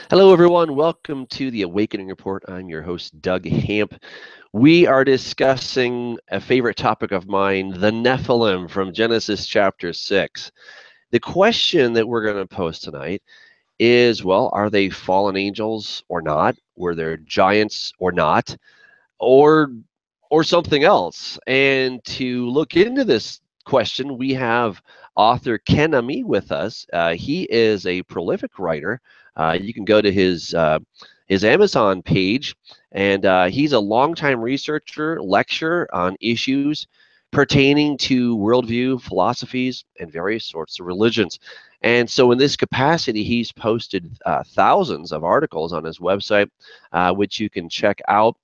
Hello, everyone. Welcome to the Awakening Report. I'm your host, Doug Hamp. We are discussing a favorite topic of mine, the Nephilim from Genesis chapter 6. The question that we're going to pose tonight is, well, are they fallen angels or not? Were there giants or not? Or something else? And to look into this question, we have author Ken Ami with us. He is a prolific writer. You can go to his Amazon page, and he's a longtime researcher, lecturer on issues pertaining to worldview, philosophies, and various sorts of religions. And so, in this capacity, he's posted thousands of articles on his website, which you can check out.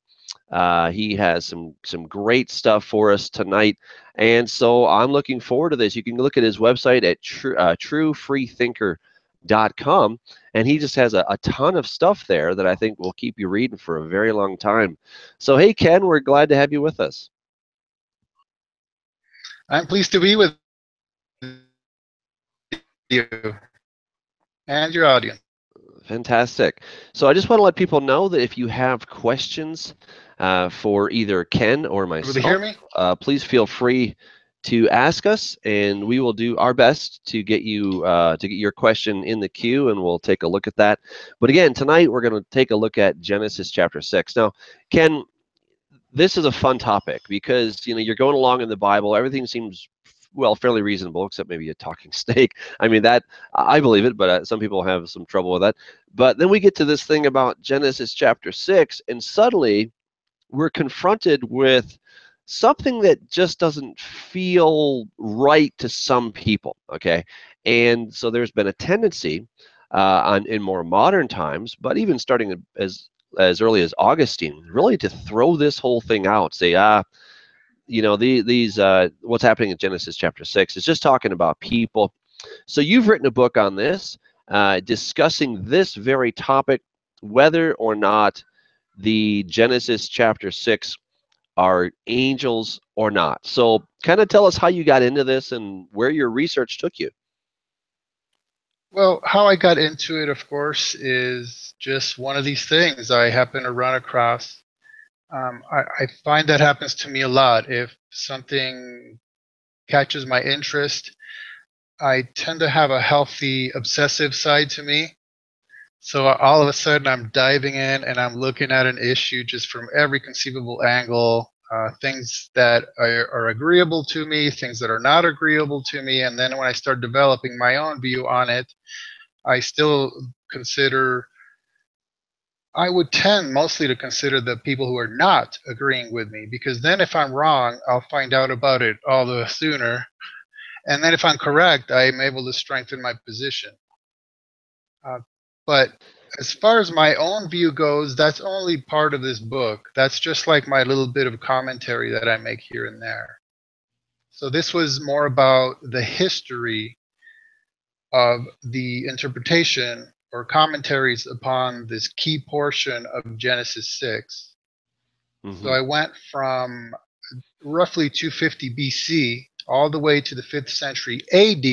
He has some great stuff for us tonight, and so I'm looking forward to this. You can look at his website at truefreethinker.com, and he just has a ton of stuff there that I think will keep you reading for a very long time. So, hey, Ken, we're glad to have you with us. I'm pleased to be with you and your audience. Fantastic. So I just want to let people know that if you have questions for either Ken or Able to hear myself, me? please feel free to ask us, and we will do our best to get your question in the queue, and we'll take a look at that. But again, tonight we're going to take a look at Genesis chapter 6. Now, Ken, this is a fun topic because you're going along in the Bible, everything seems well fairly reasonable, except maybe a talking snake. I mean, that I believe it, but some people have some trouble with that. But then we get to this thing about Genesis chapter 6, and suddenly we're confronted with something that just doesn't feel right to some people. Okay, and so there's been a tendency in more modern times, but even starting as early as Augustine, really to throw this whole thing out, say, these what's happening in Genesis chapter 6 is just talking about people. So you've written a book on this, discussing this very topic, whether or not the Genesis chapter 6 are angels or not. So kind of tell us how you got into this and where your research took you. Well, how I got into it, of course, is just one of these things I happen to run across. I find that happens to me a lot. If something catches my interest, I tend to have a healthy obsessive side to me. So all of a sudden, I'm diving in and I'm looking at an issue just from every conceivable angle, things that are agreeable to me, things that are not agreeable to me. And then when I start developing my own view on it, I still consider, I would tend mostly to consider the people who are not agreeing with me, because then if I'm wrong, I'll find out about it all the sooner. And then if I'm correct, I'm able to strengthen my position. Uh, but as far as my own view goes, that's only part of this book. That's just like my little bit of commentary that I make here and there. So this was more about the history of the interpretation or commentaries upon this key portion of Genesis 6. So Mm-hmm. I went from roughly 250 BC all the way to the 5th century AD,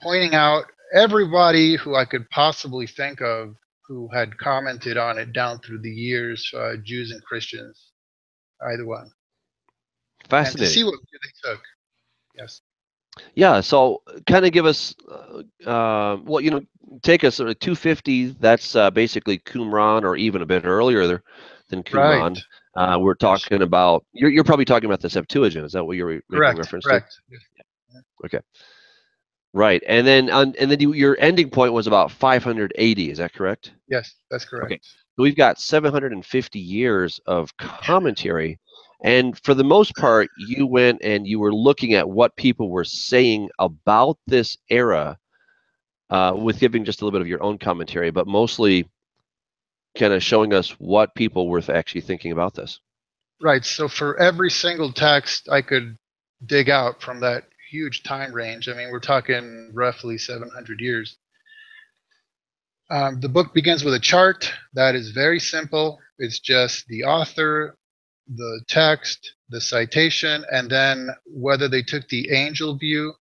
pointing out everybody who I could possibly think of who had commented on it down through the years, Jews and Christians, either one, and to Fascinating. see what view they took. Yes. Yeah, so kind of give us, take us 250. That's basically Qumran, or even a bit earlier than Right. Qumran. We're Yes. talking about, you're probably talking about the Septuagint. Is that what you're making Correct. reference to? Correct. Yes. Okay, right. And then your ending point was about 500 AD. Is that correct? Yes, that's Okay. correct. So we've got 750 years of commentary. And for the most part, you went and you were looking at what people were saying about this era, with giving just a little bit of your own commentary, but mostly kind of showing us what people were actually thinking about this. Right. So for every single text I could dig out from that huge time range, I mean, we're talking roughly 700 years. The book begins with a chart that is very simple. It's just the author, the text, the citation, and then whether they took the angel view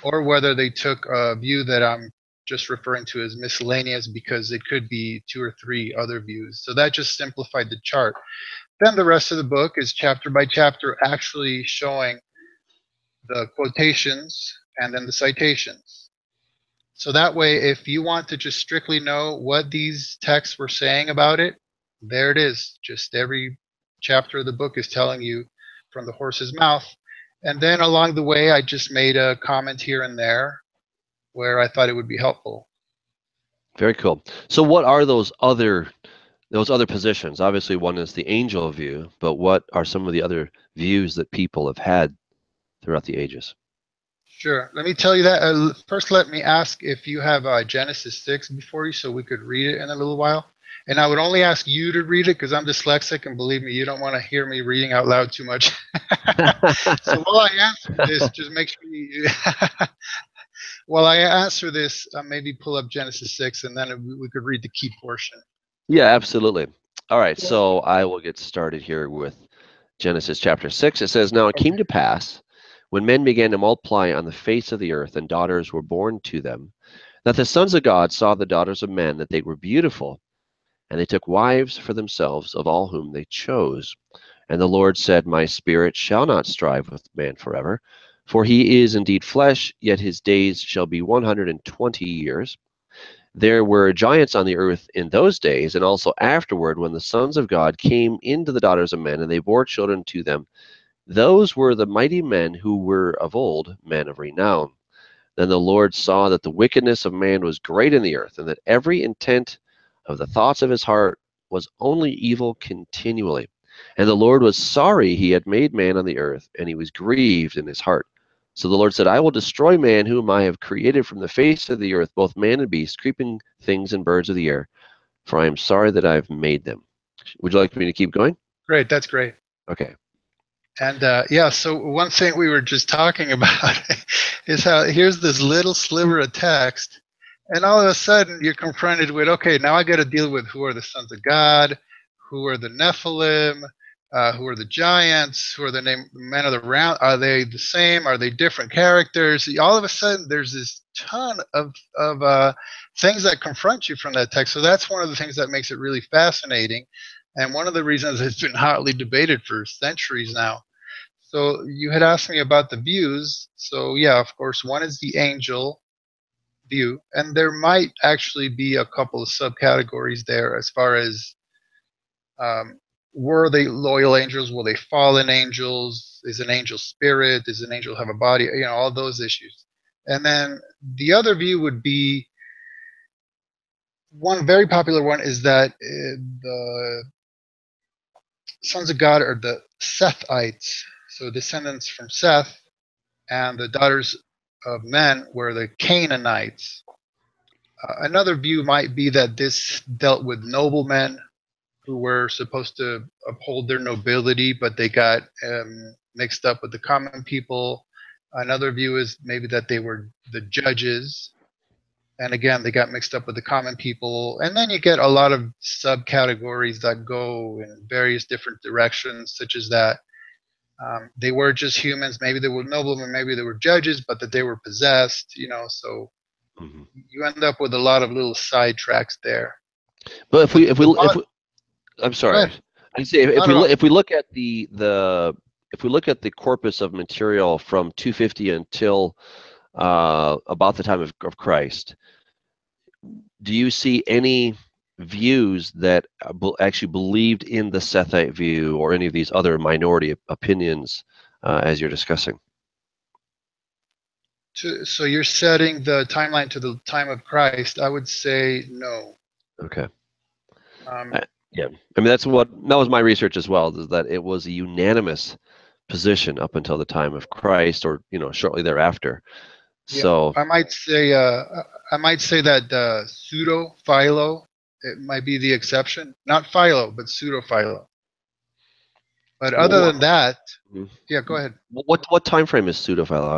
or whether they took a view that I'm just referring to as miscellaneous because it could be 2 or 3 other views. So that just simplified the chart. Then the rest of the book is chapter by chapter, actually showing the quotations and then the citations. So that way, if you want to just strictly know what these texts were saying about it, there it is. Just every chapter of the book is telling you from the horse's mouth. And then along the way, I just made a comment here and there where I thought it would be helpful. Very cool. So what are those other positions? Obviously, one is the angel view, but what are some of the other views that people have had throughout the ages? Sure. Let me tell you that. First, let me ask if you have Genesis 6 before you so we could read it in a little while. And I would only ask you to read it because I'm dyslexic, and believe me, you don't want to hear me reading out loud too much. So while I answer this, just make sure you while I answer this, maybe pull up Genesis 6, and then we could read the key portion. Yeah, absolutely. All right, so I will get started here with Genesis chapter 6. It says, "Now it came to pass, when men began to multiply on the face of the earth, and daughters were born to them, that the sons of God saw the daughters of men, that they were beautiful, and they took wives for themselves of all whom they chose. And the Lord said, My spirit shall not strive with man forever, for he is indeed flesh, yet his days shall be 120 years. There were giants on the earth in those days, and also afterward, when the sons of God came into the daughters of men, and they bore children to them. Those were the mighty men who were of old, men of renown. Then the Lord saw that the wickedness of man was great in the earth, and that every intent of the thoughts of his heart was only evil continually. And the Lord was sorry he had made man on the earth, and he was grieved in his heart. So the Lord said, I will destroy man whom I have created from the face of the earth, both man and beast, creeping things and birds of the air, for I am sorry that I have made them." Would you like me to keep going? Great, that's great. Okay. And yeah, so one thing we were just talking about is how here's this little sliver of text, and all of a sudden you're confronted with, okay, now I got to deal with who are the sons of God, who are the Nephilim, who are the giants, who are the men of the round. Are they the same? Are they different characters? All of a sudden there's this ton of things that confront you from that text. So that's one of the things that makes it really fascinating. And one of the reasons it's been hotly debated for centuries now. So you had asked me about the views. So yeah, of course, one is the angel view, and there might actually be a couple of subcategories there as far as were they loyal angels? Were they fallen angels? Is an angel spirit? Does an angel have a body? You know, all those issues. And then the other view would be one very popular one is that the sons of God are the Sethites, so descendants from Seth, and the daughters of men were the Canaanites. Another view might be that this dealt with noblemen who were supposed to uphold their nobility, but they got mixed up with the common people. Another view is maybe that they were the judges, and again, they got mixed up with the common people. And then you get a lot of subcategories that go in various different directions, such as that they were just humans. Maybe they were noblemen, maybe they were judges, but that they were possessed, you know, so you end up with a lot of little sidetracks there. But if we I'm sorry. I say if we look at if we look at the corpus of material from 250 until about the time of Christ, do you see any views that actually believed in the Sethite view or any of these other minority opinions as you're discussing? So you're setting the timeline to the time of Christ. I would say no. Okay. Yeah, I mean that was my research as well. Is that it was a unanimous position up until the time of Christ, or shortly thereafter. Yeah, So I might say that pseudo Philo, it might be the exception. Not Philo, but pseudo Philo. But other than that, yeah, go ahead. What time frame is pseudo-Philo?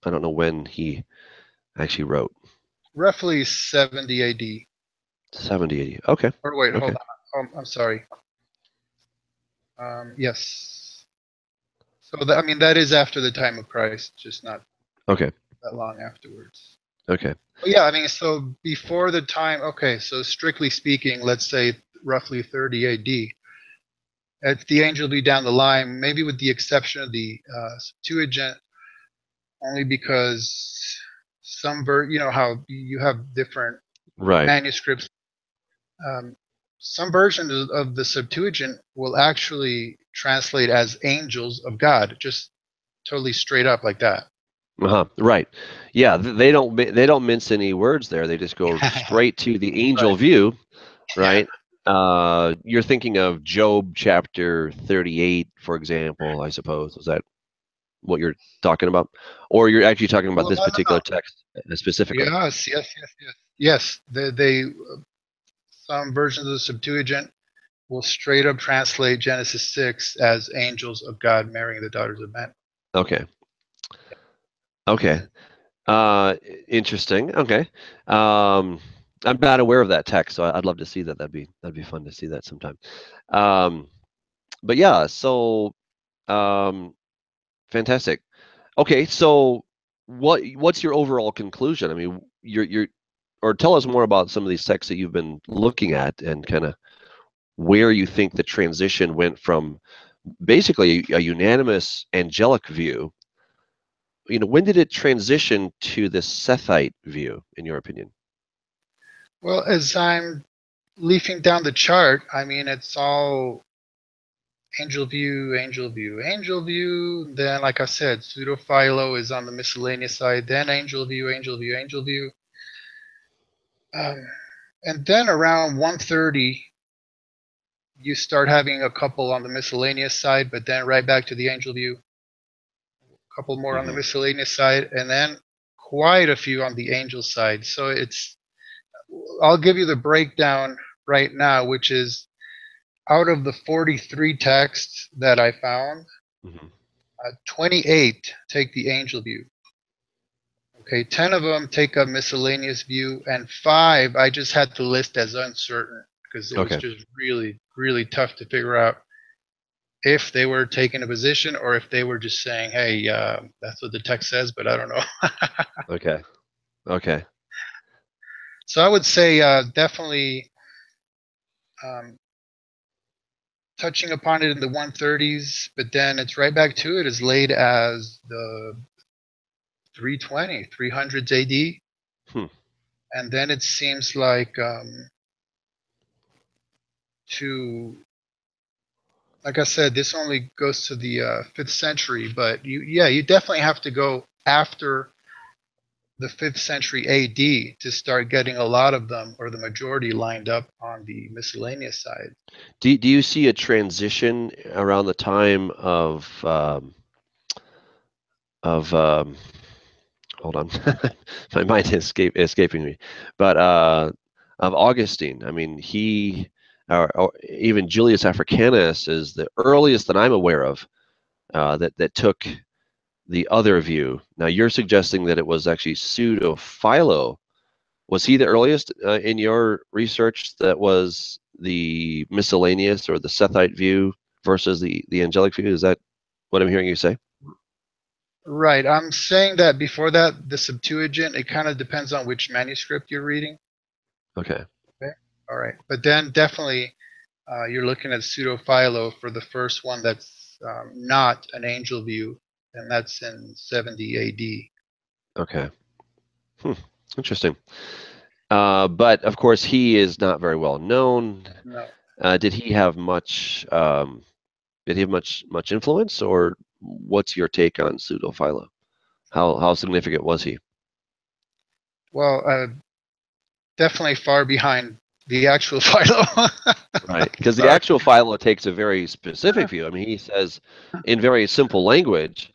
I don't know when he actually wrote. Roughly 70 AD. 70, 80. Okay. Or wait, okay. hold on. I'm sorry. Yes. So I mean that is after the time of Christ, just not okay. that long afterwards. Okay. Yeah, I mean, so before the time, okay, so strictly speaking, let's say roughly 30 AD, it's the angel be down the line, maybe with the exception of the Septuagint, only because you know how you have different Right. manuscripts. Um, some versions of the Septuagint will actually translate as angels of God, just totally straight up like that. Right. Yeah, they don't mince any words there. They just go straight to the angel Right. view, Yeah. right? You're thinking of Job chapter 38, for example, I suppose. Is that what you're talking about? Or you're actually talking about Well, this no, no, no. particular text specifically? Yes, yes, yes, yes. Yes, they some versions of the Septuagint will straight up translate Genesis 6 as angels of God marrying the daughters of men. Okay. Okay. Uh, Interesting. Okay. Um, I'm not aware of that text, so I'd love to see that. That'd be fun to see that sometime. Um, but yeah, so um, fantastic. Okay, so what's your overall conclusion? I mean, you're or tell us more about some of these texts that you've been looking at and kind of where you think the transition went from basically a unanimous angelic view. When did it transition to the Sethite view, in your opinion? Well, as I'm leafing down the chart, I mean, it's all angel view, angel view, angel view. Then, like I said, pseudo philo is on the miscellaneous side. Then angel view, angel view, angel view. Um, and then around 130, you start having a couple on the miscellaneous side, but then right back to the angel view. A couple more on the Hmm. miscellaneous side, and then quite a few on the angel side. So I'll give you the breakdown right now, which is out of the 43 texts that I found, Hmm. 28 take the angel view. Okay, 10 of them take a miscellaneous view, and 5 I just had to list as uncertain because it was Okay. just really, really tough to figure out if they were taking a position or if they were just saying, hey, that's what the text says, but I don't know. Okay. Okay. So I would say definitely um, touching upon it in the 130s, but then it's right back to it as late as the 320, 300s AD. Hmm. And then it seems like to, like I said, this only goes to the 5th century, but you definitely have to go after the 5th century AD to start getting a lot of them or the majority lined up on the miscellaneous side. Do you see a transition around the time of hold on, my mind is escaping me, but of Augustine? I mean, or even Julius Africanus is the earliest that I'm aware of that took the other view. Now you're suggesting that it was actually pseudo Philo. Was he the earliest in your research that was the miscellaneous or the Sethite view versus the angelic view? Is that what I'm hearing you say? Right. I'm saying that before that, the Septuagint, it kind of depends on which manuscript you're reading. Okay. Okay. All right. But then definitely you're looking at pseudo Philo for the first one that's not an angel view, and that's in 70 AD. Okay. Hmm. Interesting. But of course, he is not very well known. No. Did he have much? Did he have much influence, or what's your take on pseudo Philo? How significant was he? Well, definitely far behind the actual Philo. Right, because the Sorry. actual Philo takes a very specific view. I mean, he says in very simple language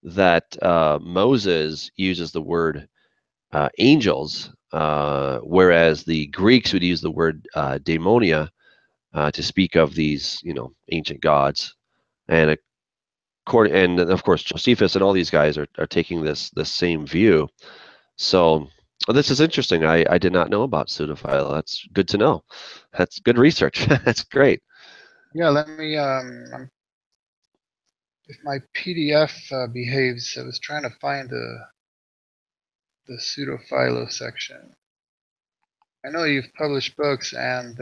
that Moses uses the word angels, whereas the Greeks would use the word daemonia to speak of these, ancient gods. And and of course, Josephus and all these guys are taking this same view. So this is interesting. I did not know about pseudophile. That's good to know. That's good research. That's great. Yeah, let me. If my PDF behaves, I was trying to find the pseudophilo section. I know you've published books, and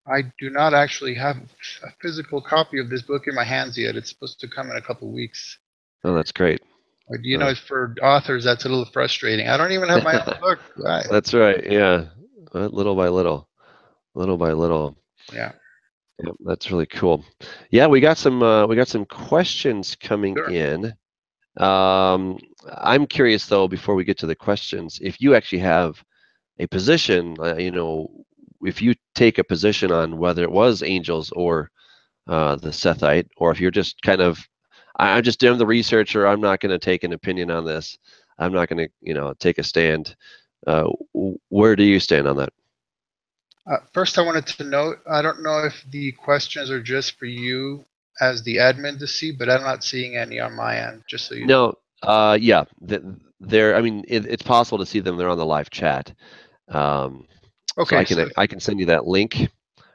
I do not actually have a physical copy of this book in my hands yet. It's supposed to come in a couple of weeks. Oh, that's great. You know, for authors, that's a little frustrating. I don't even have my own book. Right. That's right. Yeah, little by little, little by little. Yeah. Yeah, that's really cool. Yeah, we got some questions coming Sure. in. I'm curious though, before we get to the questions, if you actually have a position, if you take a position on whether it was angels or the Sethite, or if you're just kind of, I'm just doing the research, or I'm not going to take an opinion on this. I'm not going to, take a stand. Where do you stand on that? First, I wanted to note, I don't know if the questions are just for you as the admin to see, but I'm not seeing any on my end, just so you know. No, yeah, they're, I mean, it's possible to see them. They're on the live chat. So Okay, I can send you that link,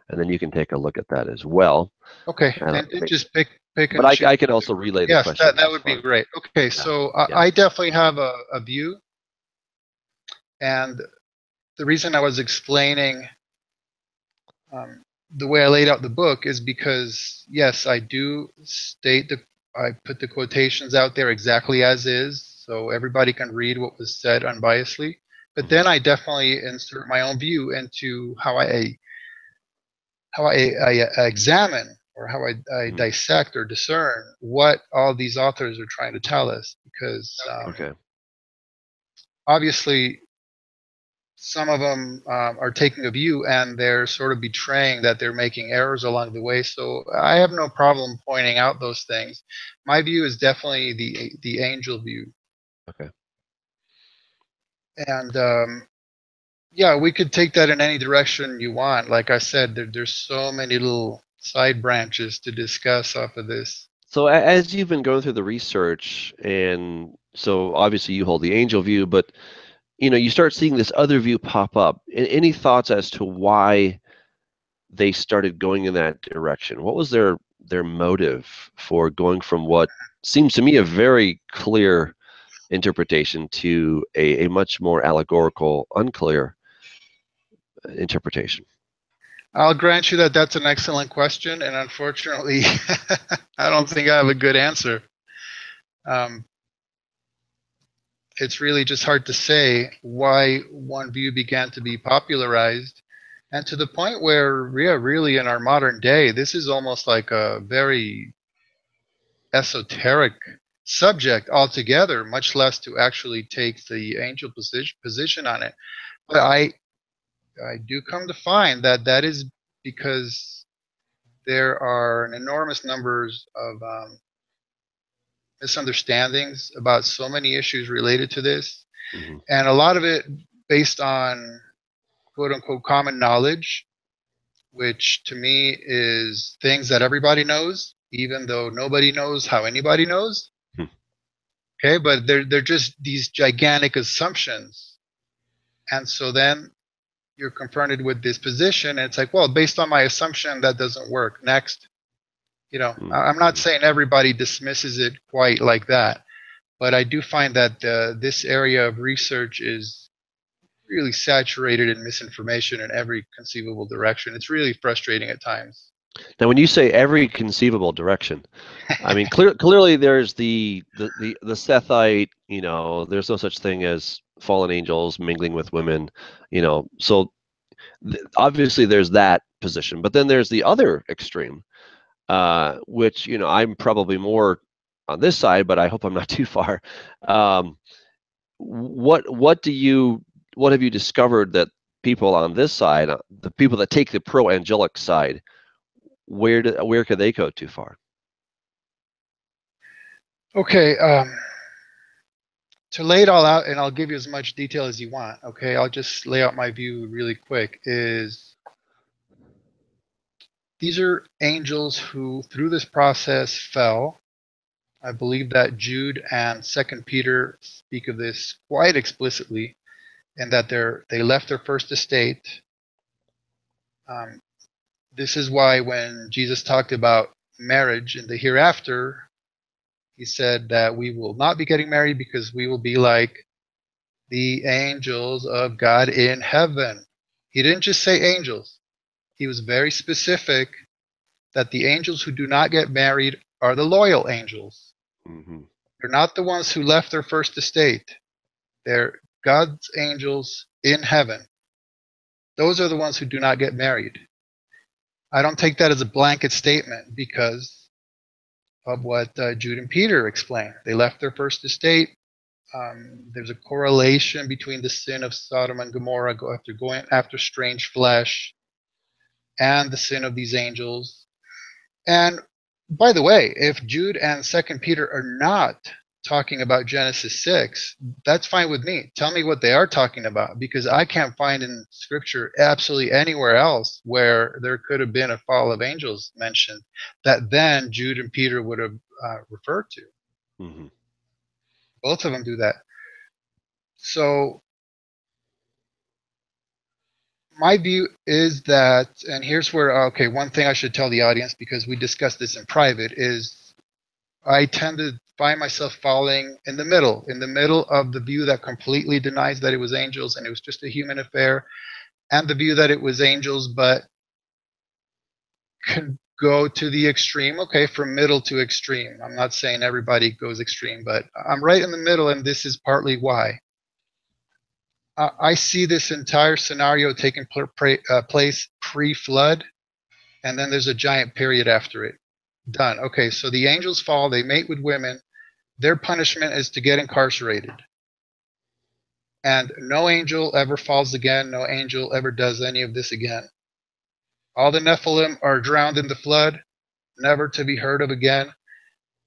and then you can take a look at that as well. okay, and just pick But and choose. I can also relay the Yes, questions. that would be great. Okay, Yeah, so yeah. I definitely have a view, and the reason I was explaining the way I laid out the book is because, yes, I do state I put the quotations out there exactly as is, so everybody can read what was said unbiasedly. But then I definitely insert my own view into how I examine, or how I dissect or discern what all these authors are trying to tell us. Because obviously, some of them are taking a view and they're sort of betraying that they're making errors along the way. So I have no problem pointing out those things. My view is definitely the angel view. Okay. And yeah, we could take that in any direction you want. Like I said, there's so many little side branches to discuss off of this. So as you've been going through the research, and so obviously you hold the angel view, but you start seeing this other view pop up. Any thoughts as to why they started going in that direction? What was their motive for going from what seems to me a very clear interpretation to a much more allegorical, unclear interpretation? I'll grant you that that's an excellent question, and unfortunately, I don't think I have a good answer. It's really just hard to say why one view began to be popularized, and to the point where, yeah, really in our modern day, this is almost like a very esoteric subject altogether, much less to actually take the angel position on it. But I do come to find that that is because there are an enormous numbers of misunderstandings about so many issues related to this, and a lot of it based on quote unquote common knowledge, which to me is things that everybody knows, even though nobody knows how anybody knows. Okay, but they're just these gigantic assumptions, and so then you're confronted with this position, and it's like, well, based on my assumption, that doesn't work. Next, I'm not saying everybody dismisses it quite like that, but I do find that this area of research is really saturated in misinformation in every conceivable direction. It's really frustrating at times. Now, when you say every conceivable direction, I mean clearly there's the Sethite. There's no such thing as fallen angels mingling with women. So obviously there's that position, but then there's the other extreme, which I'm probably more on this side, but I hope I'm not too far. What have you discovered that people on this side, the people that take the pro-angelic side, where could they go too far? Okay, to lay it all out, and I'll give you as much detail as you want. Okay, I'll just lay out my view really quick. These are angels who, through this process, fell. I believe that Jude and Second Peter speak of this quite explicitly, and that they left their first estate. This is why when Jesus talked about marriage in the hereafter, he said that we will not be getting married because we will be like The angels of God in heaven. He didn't just say angels. He was very specific that the angels who do not get married are the loyal angels. Mm-hmm. They're not the ones who left their first estate. They're God's angels in heaven. Those are the ones who do not get married. I don't take that as a blanket statement because of what Jude and Peter explain. They left their first estate. There's a correlation between the sin of Sodom and Gomorrah going after strange flesh and the sin of these angels. And by the way, if Jude and Second Peter are not talking about Genesis 6, that's fine with me. Tell me what they are talking about, because I can't find in Scripture absolutely anywhere else where there could have been a fall of angels mentioned that then Jude and Peter would have referred to. Mm-hmm. Both of them do that. So my view is that, and here's where, okay, one thing I should tell the audience, because we discussed this in private, is I tend to find myself falling in the middle of the view that completely denies that it was angels and it was just a human affair, and the view that it was angels but can go to the extreme. Okay, from middle to extreme. I'm not saying everybody goes extreme, but I'm right in the middle, and this is partly why. I see this entire scenario taking place pre-flood, and then there's a giant period after it. Done. Okay, so the angels fall, they mate with women. Their punishment is to get incarcerated. And no angel ever falls again. No angel ever does any of this again. All the Nephilim are drowned in the flood, never to be heard of again.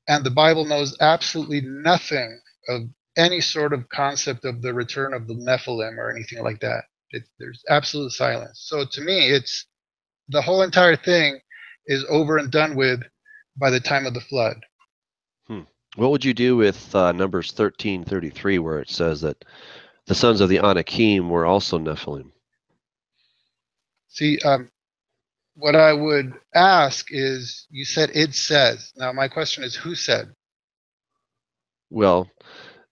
And the Bible knows absolutely nothing of any sort of concept of the return of the Nephilim or anything like that. There's absolute silence. So to me, it's the whole entire thing is over and done with by the time of the flood. What would you do with Numbers 13:33, where it says that the sons of the Anakim were also Nephilim? See, what I would ask is, you said it says. Now my question is, who said? Well,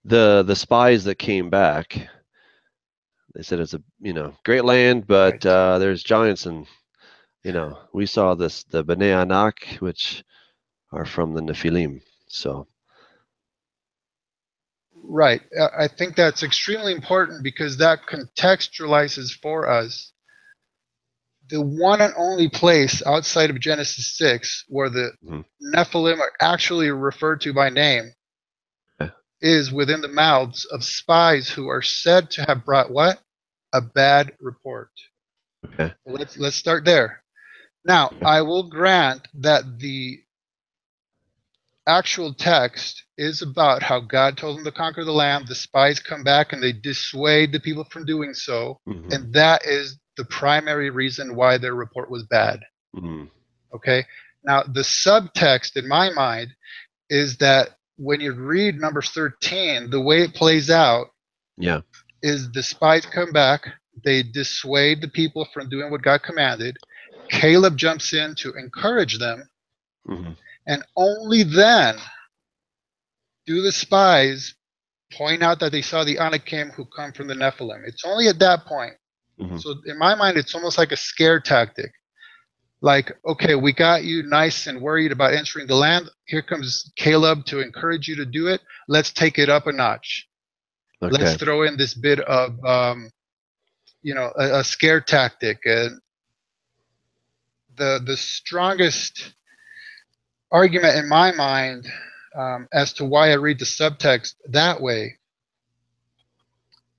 the spies that came back, they said it's a great land, but Right. there's giants, and we saw the Bnei Anak, which are from the Nephilim. So Right. I think that's extremely important because that contextualizes for us the one and only place outside of Genesis 6 where the Nephilim are actually referred to by name is within the mouths of spies who are said to have brought what? A bad report. Okay. Let's start there. Now, I will grant that the actual text is about how God told them to conquer the land. The spies come back and they dissuade the people from doing so. Mm-hmm. And that is the primary reason why their report was bad. Mm-hmm. Okay. Now, the subtext in my mind is that when you read Numbers 13, the way it plays out is the spies come back, they dissuade the people from doing what God commanded. Caleb jumps in to encourage them. Mm-hmm. And only then do the spies point out that they saw the Anakim who come from the Nephilim. It's only at that point. Mm-hmm. So in my mind, it's almost like a scare tactic. Like, okay, we got you nice and worried about entering the land. Here comes Caleb to encourage you to do it. Let's take it up a notch. Okay. Let's throw in this bit of, a scare tactic. And the strongest argument in my mind as to why I read the subtext that way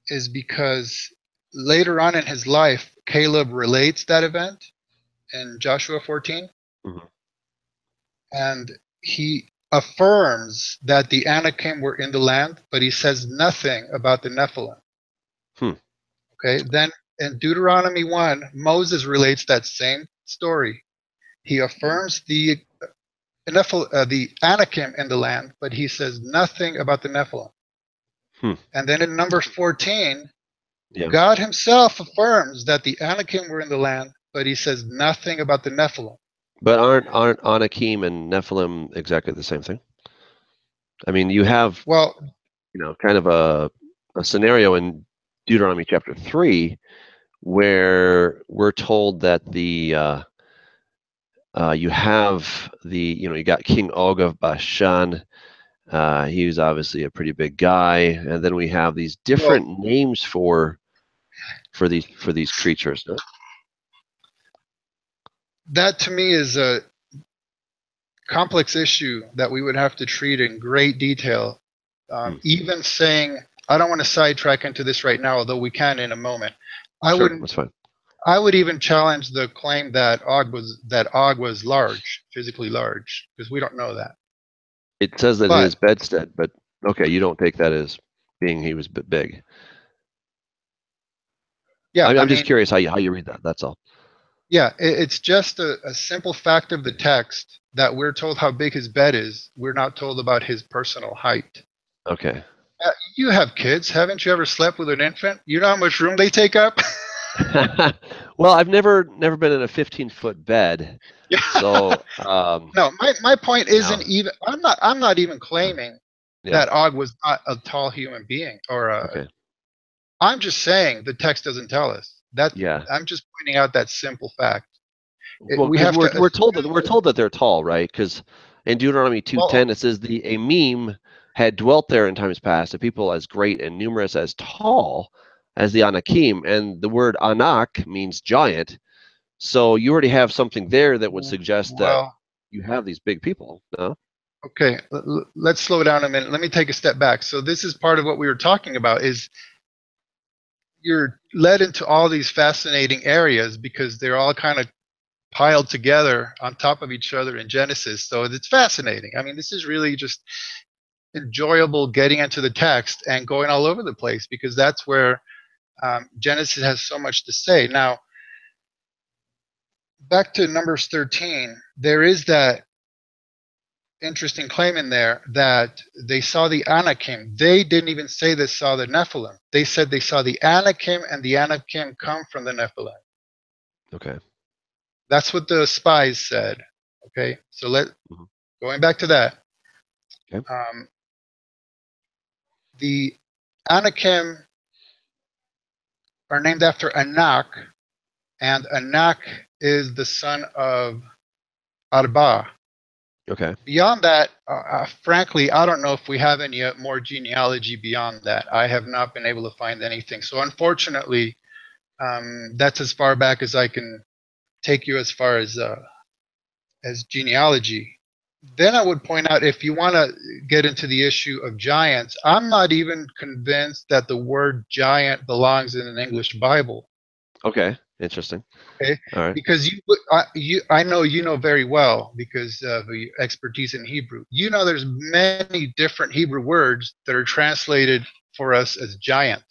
is because later on in his life, Caleb relates that event in Joshua 14. Mm-hmm. And he affirms that the Anakim were in the land, but he says nothing about the Nephilim. Okay, then in Deuteronomy 1, Moses relates that same story. He affirms the Anakim in the land, but he says nothing about the Nephilim. And then in Numbers 14, God himself affirms that the Anakim were in the land, but he says nothing about the Nephilim. But aren't Anakim and Nephilim exactly the same thing? I mean, you have kind of a a scenario in Deuteronomy chapter 3 where we're told that you have you got King Og of Bashan. He was obviously a pretty big guy, and then we have these Well, different names for these creatures. No? that to me is a complex issue that we would have to treat in great detail. Even saying, I don't want to sidetrack into this right now, although we can in a moment. Sure, that's fine. I would even challenge the claim that Og was large, physically large, because we don't know that. It says that But his bedstead, but okay, you don't take that as being he was big. yeah, I'm just curious how you read that. That's all. yeah, it's just a simple fact of the text that we're told how big his bed is. We're not told about his personal height. Okay. You have kids. Haven't you ever slept with an infant? You know how much room they take up? Well, I've never been in a 15-foot bed. Yeah. So no, my point isn't no. even. I'm not even claiming Yeah. that Og was not a tall human being or a. Okay. I'm just saying the text doesn't tell us. Yeah. I'm just pointing out that simple fact. Well, We because have to we're told assume, that they're tall, right? Because in Deuteronomy well, 2:10 it says a meme had dwelt there in times past, a people as great and numerous as tall as the Anakim, and the word Anak means giant. So you already have something there that would suggest that well, you have these big people. No? okay. Let's slow down a minute. Let me take a step back. So this is part of what we were talking about. Is you're led into all these fascinating areas because they're all kind of piled together on top of each other in Genesis. So it's fascinating. I mean, this is really just enjoyable getting into the text and going all over the place because that's where Genesis has so much to say. Now, back to Numbers 13, there is that interesting claim in there that they saw the Anakim. They didn't even say they saw the Nephilim. They said they saw the Anakim, and the Anakim come from the Nephilim. Okay. That's what the spies said. Okay, so going back to that. Okay. The Anakim are named after Anak, and Anak is the son of Arba. Okay. Beyond that, frankly, I don't know if we have any more genealogy beyond that. I have not been able to find anything. So unfortunately, that's as far back as I can take you as far as genealogy. Then I would point out, if you want to get into the issue of giants, I'm not even convinced that the word giant belongs in an English Bible. Okay. Interesting. Okay, All right. because I know you know very well because of your expertise in Hebrew. You know, there's many different Hebrew words that are translated for us as giant,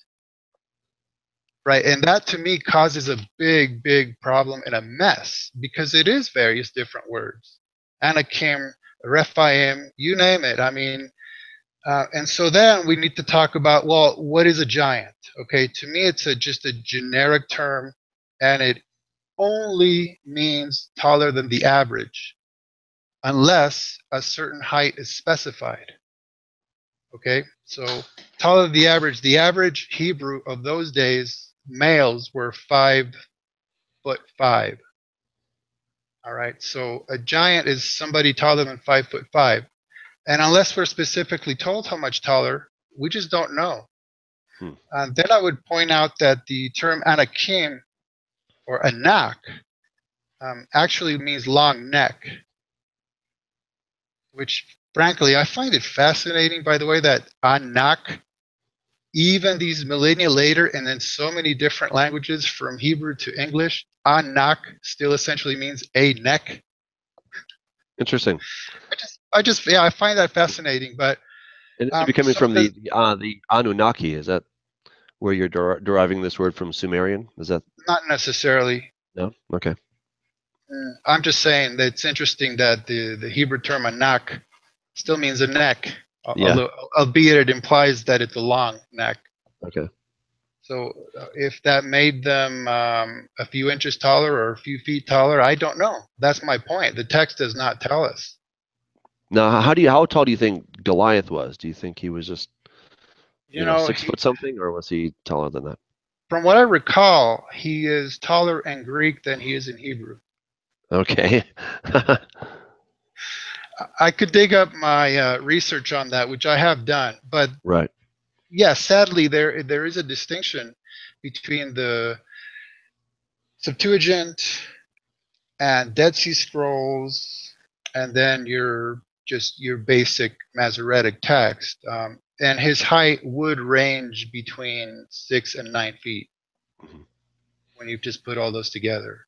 right? And that to me causes a big, big problem and a mess because it is various different words, Anakim, Rephaim, you name it. I mean, and so then we need to talk about, well, what is a giant? Okay, to me, it's just a generic term, and it only means taller than the average, unless a certain height is specified. Okay, so taller than the average Hebrew of those days, males were 5'5". All right, so a giant is somebody taller than 5'5". And unless we're specifically told how much taller, we just don't know. Then I would point out that the term Anakim or Anak actually means long neck, which frankly I find it fascinating, by the way, that Anak, even these millennia later and in so many different languages from Hebrew to English, Anak still essentially means a neck. Interesting. I find that fascinating. But And it's becoming from the Anunnaki. Is that where you're deriving this word from Sumerian? Is that not necessarily? no? Okay. I'm just saying that it's interesting that the Hebrew term anak still means a neck, Yeah. albeit it implies that it's a long neck. Okay. So if that made them a few inches taller or a few feet taller, I don't know. That's my point. The text does not tell us. Now, how tall do you think Goliath was? Do you think he was just You know, 6 foot something, or was he taller than that? from what I recall, he is taller in Greek than he is in Hebrew. Okay. I could dig up my research on that, which I have done, but Right. yeah, sadly, there is a distinction between the Septuagint and Dead Sea Scrolls, and then your basic Masoretic text. And his height would range between 6 and 9 feet Mhm. when you just put all those together.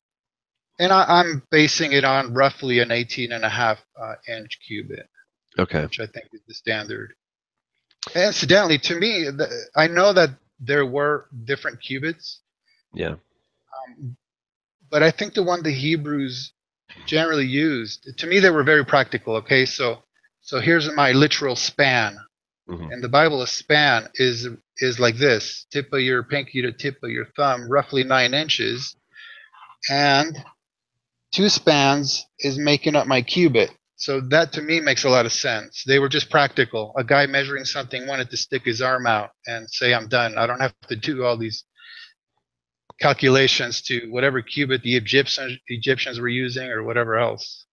And I'm basing it on roughly an 18 and a half inch cubit, Okay. which I think is the standard. And incidentally, to me, I know that there were different cubits, Yeah. but I think the one the Hebrews generally used, to me, they were very practical. Okay, so here's my literal span. Hmm. In the Bible, a span is like this: tip of your pinky to tip of your thumb, roughly 9 inches, and two spans is making up my cubit. So that to me makes a lot of sense. They were just practical. A guy measuring something wanted to stick his arm out and say, I'm done. I don't have to do all these calculations to whatever cubit the Egyptians were using or whatever else.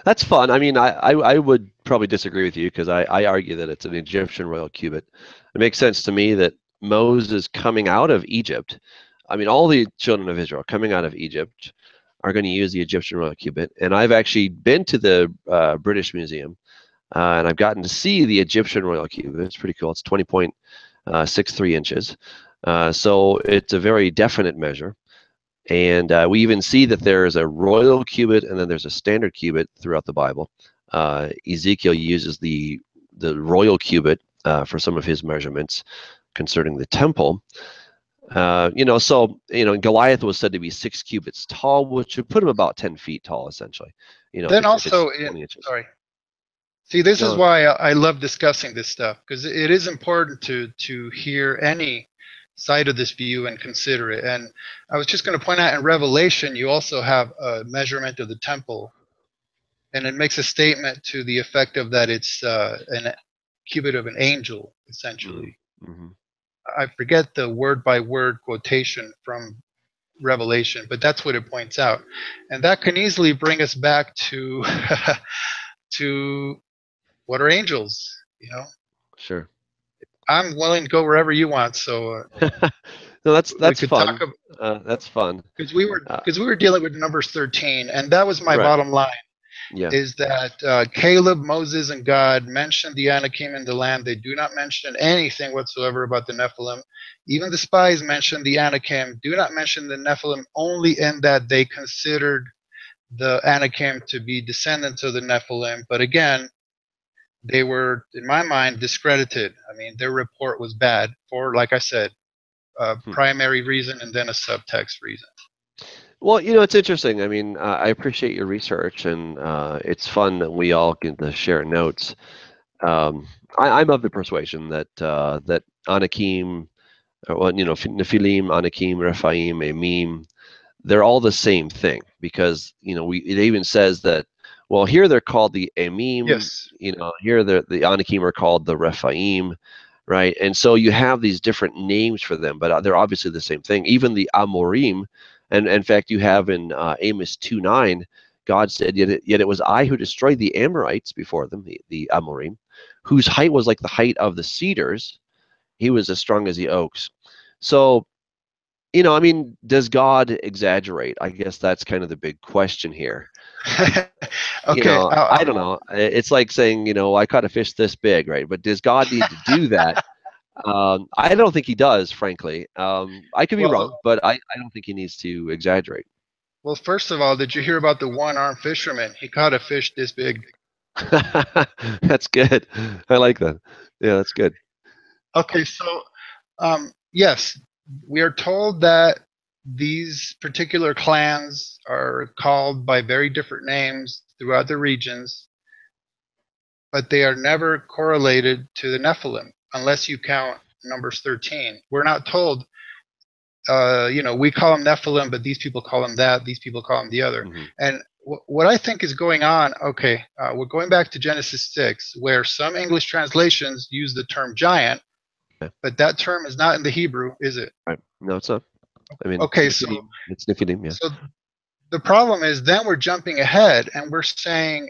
That's fun. I mean, I would probably disagree with you because I argue that it's an Egyptian royal cubit. It makes sense to me that Moses coming out of Egypt, I mean, all the children of Israel coming out of Egypt are going to use the Egyptian royal cubit. And I've actually been to the British Museum, and I've gotten to see the Egyptian royal cubit. It's pretty cool. It's 20.63 inches. So it's a very definite measure. And we even see that there is a royal cubit and then there's a standard cubit throughout the Bible. Ezekiel uses the royal cubit for some of his measurements concerning the temple. Goliath was said to be 6 cubits tall, which would put him about 10 feet tall, essentially. Then If it's also, 20 inches. sorry. See, this is No. why I love discussing this stuff, because it is important to hear any side of this view and consider it. And I was just going to point out in Revelation, you also have a measurement of the temple, and it makes a statement to the effect of that it's an cubit of an angel, essentially. Mm-hmm. I forget the word by word quotation from Revelation, but that's what it points out. And that can easily bring us back to to what are angels, you know? Sure. I'm willing to go wherever you want. So No, we that's could talk fun. about, That's fun. because we were Uh, because we were dealing with Numbers 13, and that was my right. bottom line. Yeah. Is that Caleb, Moses, and God mentioned the Anakim in the land. They do not mention anything whatsoever about the Nephilim. Even the spies mentioned the Anakim. Do not mention the Nephilim, only in that they considered the Anakim to be descendants of the Nephilim. But again, they were, in my mind, discredited. I mean, their report was bad for, like I said, a Hmm. primary reason and then a subtext reason. Well, it's interesting. I mean, I appreciate your research, and it's fun that we all get to share notes. Um, I'm of the persuasion that Anakim, Nephilim, Anakim, Rephaim, Emim, they're all the same thing because it even says that. Well, here they're called the Emim. Yes. Here the Anakim are called the Rephaim, right? And so you have these different names for them, but they're obviously the same thing. Even the Amorim, and in fact, you have in Amos 2:9, God said, yet it was I who destroyed the Amorites before them, the Amorim, whose height was like the height of the cedars. He was as strong as the oaks. So, I mean, does God exaggerate? I guess that's kind of the big question here. Okay. I don't know. It's like saying, I caught a fish this big, right? But does God need to do that? I don't think he does, frankly. I could be well, wrong, but I don't think he needs to exaggerate. well, first of all, did you hear about the one-armed fisherman? He caught a fish this big. That's good. I like that. Yeah, that's good. Okay, so yes, we are told that these particular clans are called by very different names throughout the regions, but they are never correlated to the Nephilim unless you count Numbers 13. We're not told, we call them Nephilim, but these people call them that, these people call them the other. Mm-hmm. And what I think is going on, okay, we're going back to Genesis 6, where some English translations use the term giant, but that term is not in the Hebrew, is it? Right. No, it's not. I mean, Okay, it's Nephilim, yeah. so the problem is then we're jumping ahead and we're saying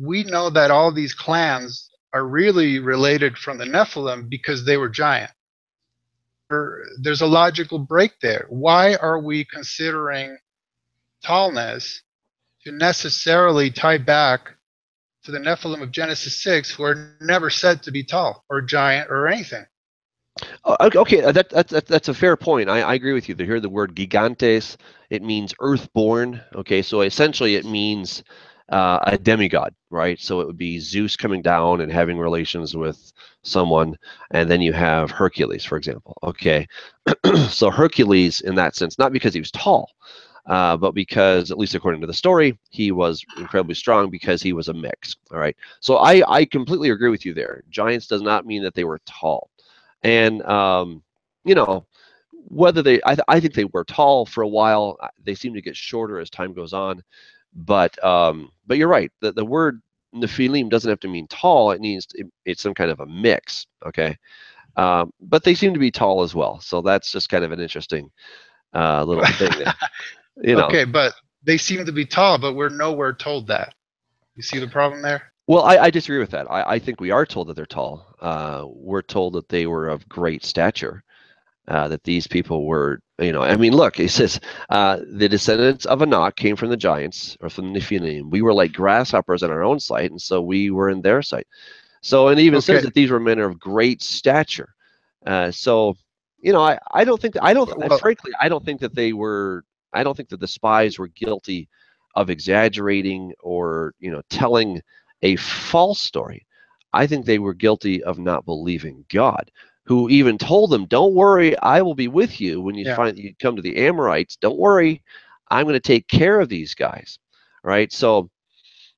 we know that all these clans are really related from the Nephilim because they were giant. There's a logical break there. Why are we considering tallness to necessarily tie back to the Nephilim of Genesis 6, who are never said to be tall or giant or anything? Okay, that's a fair point. I agree with you. They hear the word gigantes. It means earthborn. Okay, so essentially it means a demigod, right? So it would be Zeus coming down and having relations with someone, and then you have Hercules, for example. Okay, so Hercules, in that sense, not because he was tall, but because, at least according to the story, he was incredibly strong because he was a mix. All right, so I completely agree with you there. Giants does not mean that they were tall. And you know, whether I think they were tall for a while. They seem to get shorter as time goes on. But you're right. The word Nephilim doesn't have to mean tall. It's some kind of a mix. Okay. But they seem to be tall as well. So that's just kind of an interesting little thing there. Okay, but they seem to be tall, but we're nowhere told that. You see the problem there? Well, I disagree with that. I think we are told that they're tall. We're told that they were of great stature. That these people were, I mean, look, it says the descendants of Anak came from the giants, or from the Nephilim. We were like grasshoppers in our own sight, and so we were in their sight. So, and it even says that these were men of great stature. So, I don't think, frankly, I don't think that I don't think that the spies were guilty of exaggerating or, telling a false story. I think they were guilty of not believing God, who even told them, "Don't worry, I will be with you when you you come to the Amorites. Don't worry, I'm going to take care of these guys." Right? So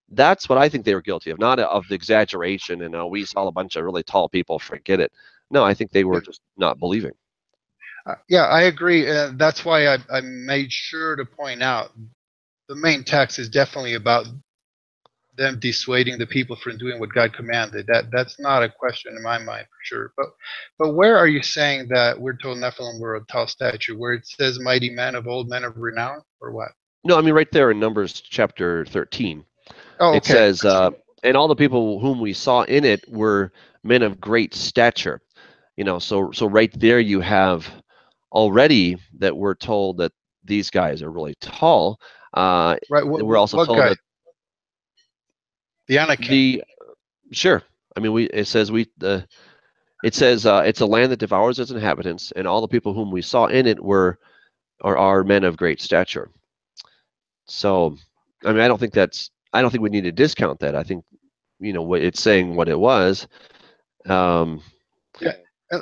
that's what I think they were guilty of, not of the exaggeration and we saw a bunch of really tall people, forget it. No, I think they were just not believing. Yeah, I agree. That's why I made sure to point out the main text is definitely about them dissuading the people from doing what God commanded. That's not a question in my mind for sure. But where are you saying that we're told Nephilim were of tall stature? Where it says mighty men of old, men of renown, or what? No, I mean right there in Numbers chapter 13. Oh, okay. It says, and all the people whom we saw in it were men of great stature. So right there you have already that we're told that these guys are really tall. Right. We're also told guy? that the Anakim. Sure. I mean, it says it's a land that devours its inhabitants, and all the people whom we saw in it are men of great stature. So, I mean, I don't think we need to discount that. I think, what it's saying, what it was. Yeah.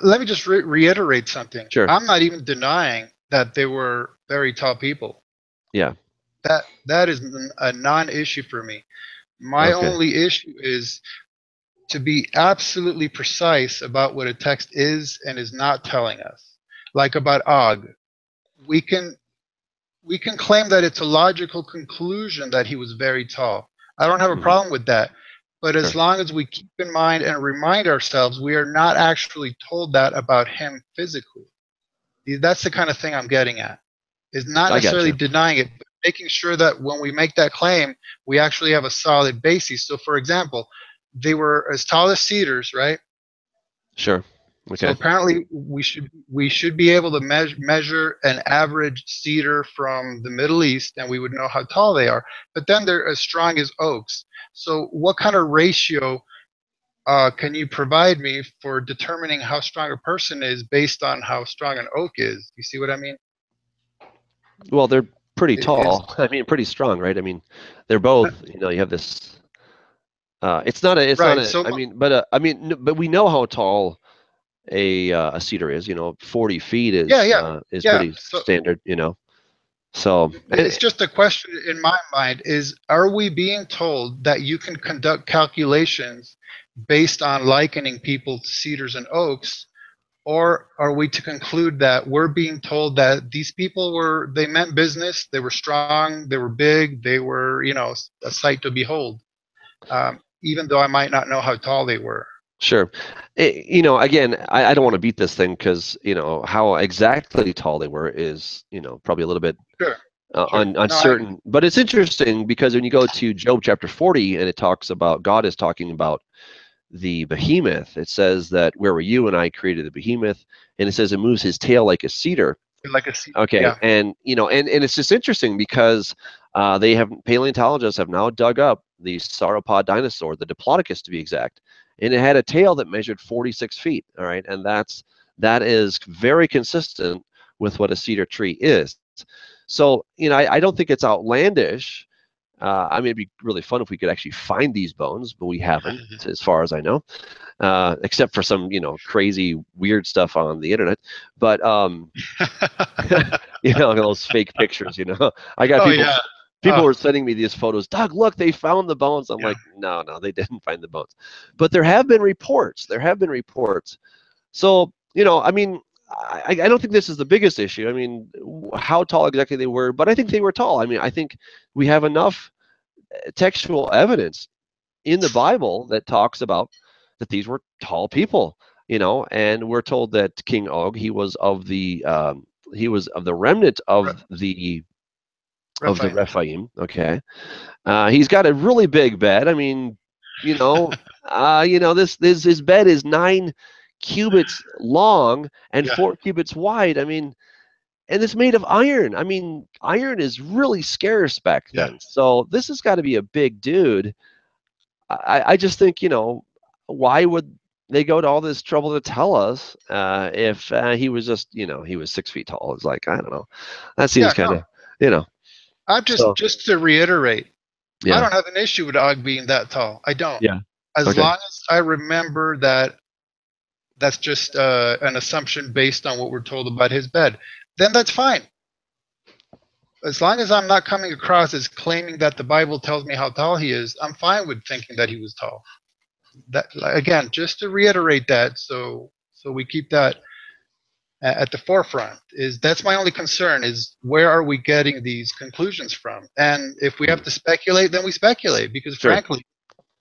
Let me just reiterate something. Sure. I'm not even denying that they were very tall people. Yeah. That is a non-issue for me. My only issue is to be absolutely precise about what a text is and is not telling us. Like about Og, we can claim that it's a logical conclusion that he was very tall. I don't have a problem with that. But as long as we keep in mind and remind ourselves, we are not actually told that about him physically. That's the kind of thing I'm getting at. Is not necessarily denying it, but making sure that when we make that claim, we actually have a solid basis. So, for example, they were as tall as cedars, right? Sure. Okay. So apparently, we should be able to measure an average cedar from the Middle East, and we would know how tall they are. But then they're as strong as oaks. So, what kind of ratio can you provide me for determining how strong a person is based on how strong an oak is? You see what I mean? Well, they're pretty tall. I mean, pretty strong, right? I mean, they're both. You have this. It's not a. So, but we know how tall a cedar is. 40 feet is pretty standard. So it's just a question in my mind: are we being told that you can conduct calculations based on likening people to cedars and oaks? Or are we to conclude that we're being told that these people they meant business, they were strong, they were big, they were, a sight to behold, even though I might not know how tall they were? Sure. Again, I don't want to beat this thing because, how exactly tall they were is, probably a little bit Sure, sure. No, uncertain. But it's interesting because when you go to Job chapter 40 and it talks about God is talking about the behemoth, it says that where were you and I created the behemoth, and it says it moves his tail like a cedar. like a Okay, yeah, and and it's just interesting because paleontologists have now dug up the sauropod dinosaur, the Diplodocus to be exact, and it had a tail that measured 46 feet. All right, and that is very consistent with what a cedar tree is. So I don't think it's outlandish. I mean, it'd be really fun if we could actually find these bones, but we haven't, as far as I know, except for some crazy weird stuff on the internet. But those fake pictures. I got oh yeah, people oh were sending me these photos. Doug, look, they found the bones. I'm yeah, like, no, they didn't find the bones. But there have been reports. So I mean, I don't think this is the biggest issue. I mean, how tall exactly they were, but I think they were tall. I mean, I think we have enough textual evidence in the Bible that talks about that these were tall people, and we're told that King Og, he was of the remnant Re- of the Rephaim. Rephaim. Okay, he's got a really big bed. I mean, this his bed is 9 cubits long and Yeah, 4 cubits wide. I mean, and it's made of iron. I mean, iron is really scarce back yeah, then. So this has got to be a big dude. I just think, why would they go to all this trouble to tell us if he was just, he was 6 feet tall? It's like, I don't know. That seems yeah. kind No, of, you know. I'm So, just to reiterate. I yeah, don't have an issue with Og being that tall. I don't. yeah. As Okay, long as I remember that that's just an assumption based on what we're told about his bed, then that's fine. As long as I'm not coming across as claiming that the Bible tells me how tall he is, I'm fine with thinking that he was tall. That again, just to reiterate that, so we keep that at the forefront. Is that's my only concern? Is where are we getting these conclusions from? And if we have to speculate, then we speculate because sure. frankly,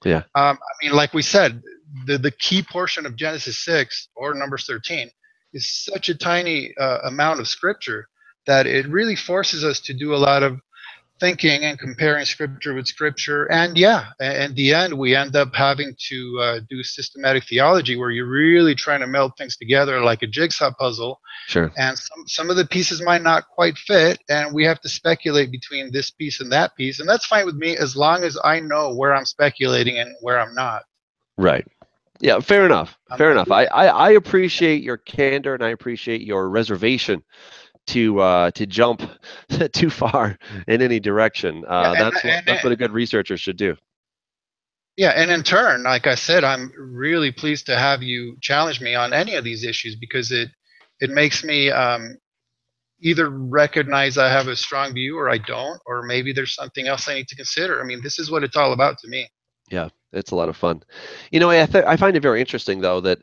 Yeah, I mean, like we said, the key portion of Genesis 6 or Numbers 13 is such a tiny amount of scripture that it really forces us to do a lot of thinking and comparing scripture with scripture. And yeah, in the end, we end up having to do systematic theology where you're really trying to meld things together like a jigsaw puzzle. sure. And some of the pieces might not quite fit, and we have to speculate between this piece and that piece. And that's fine with me as long as I know where I'm speculating and where I'm not. Right. Yeah, fair enough. Fair I'm enough. I appreciate your candor and I appreciate your reservation to jump too far in any direction. yeah, That's what a good researcher should do. yeah, and in turn, like I said, I'm really pleased to have you challenge me on any of these issues because it makes me either recognize I have a strong view or I don't, or maybe there's something else I need to consider. I mean, this is what it's all about to me. Yeah, it's a lot of fun. I find it very interesting though that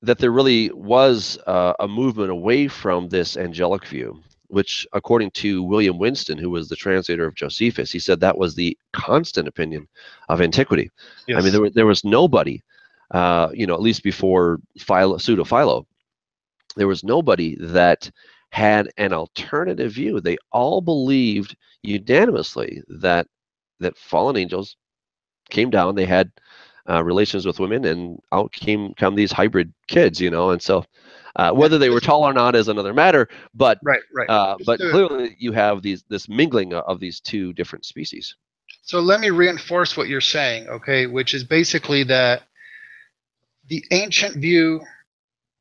there really was a movement away from this angelic view, which, according to William Winston, who was the translator of Josephus, he said that was the constant opinion of antiquity. I mean, Yes. there was nobody, at least before Pseudo Philo, there was nobody that had an alternative view. They all believed unanimously that fallen angels came down. They had relations with women, and out come these hybrid kids, and so Yeah. whether they were tall or not is another matter. But Right. Right. Just but clearly, you have this mingling of these two different species. so let me reinforce what you're saying, okay? Which is basically that the ancient view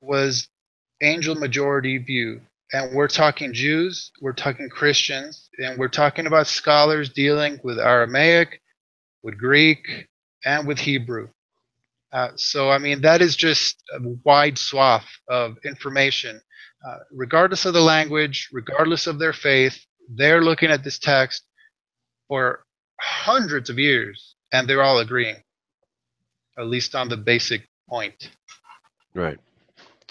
was angel majority view. And we're talking Jews, we're talking Christians, and we're talking about scholars dealing with Aramaic, with Greek, and with Hebrew. So, I mean, that is just a wide swath of information. Regardless of the language, regardless of their faith, they're looking at this text for hundreds of years, and they're all agreeing, at least on the basic point. Right.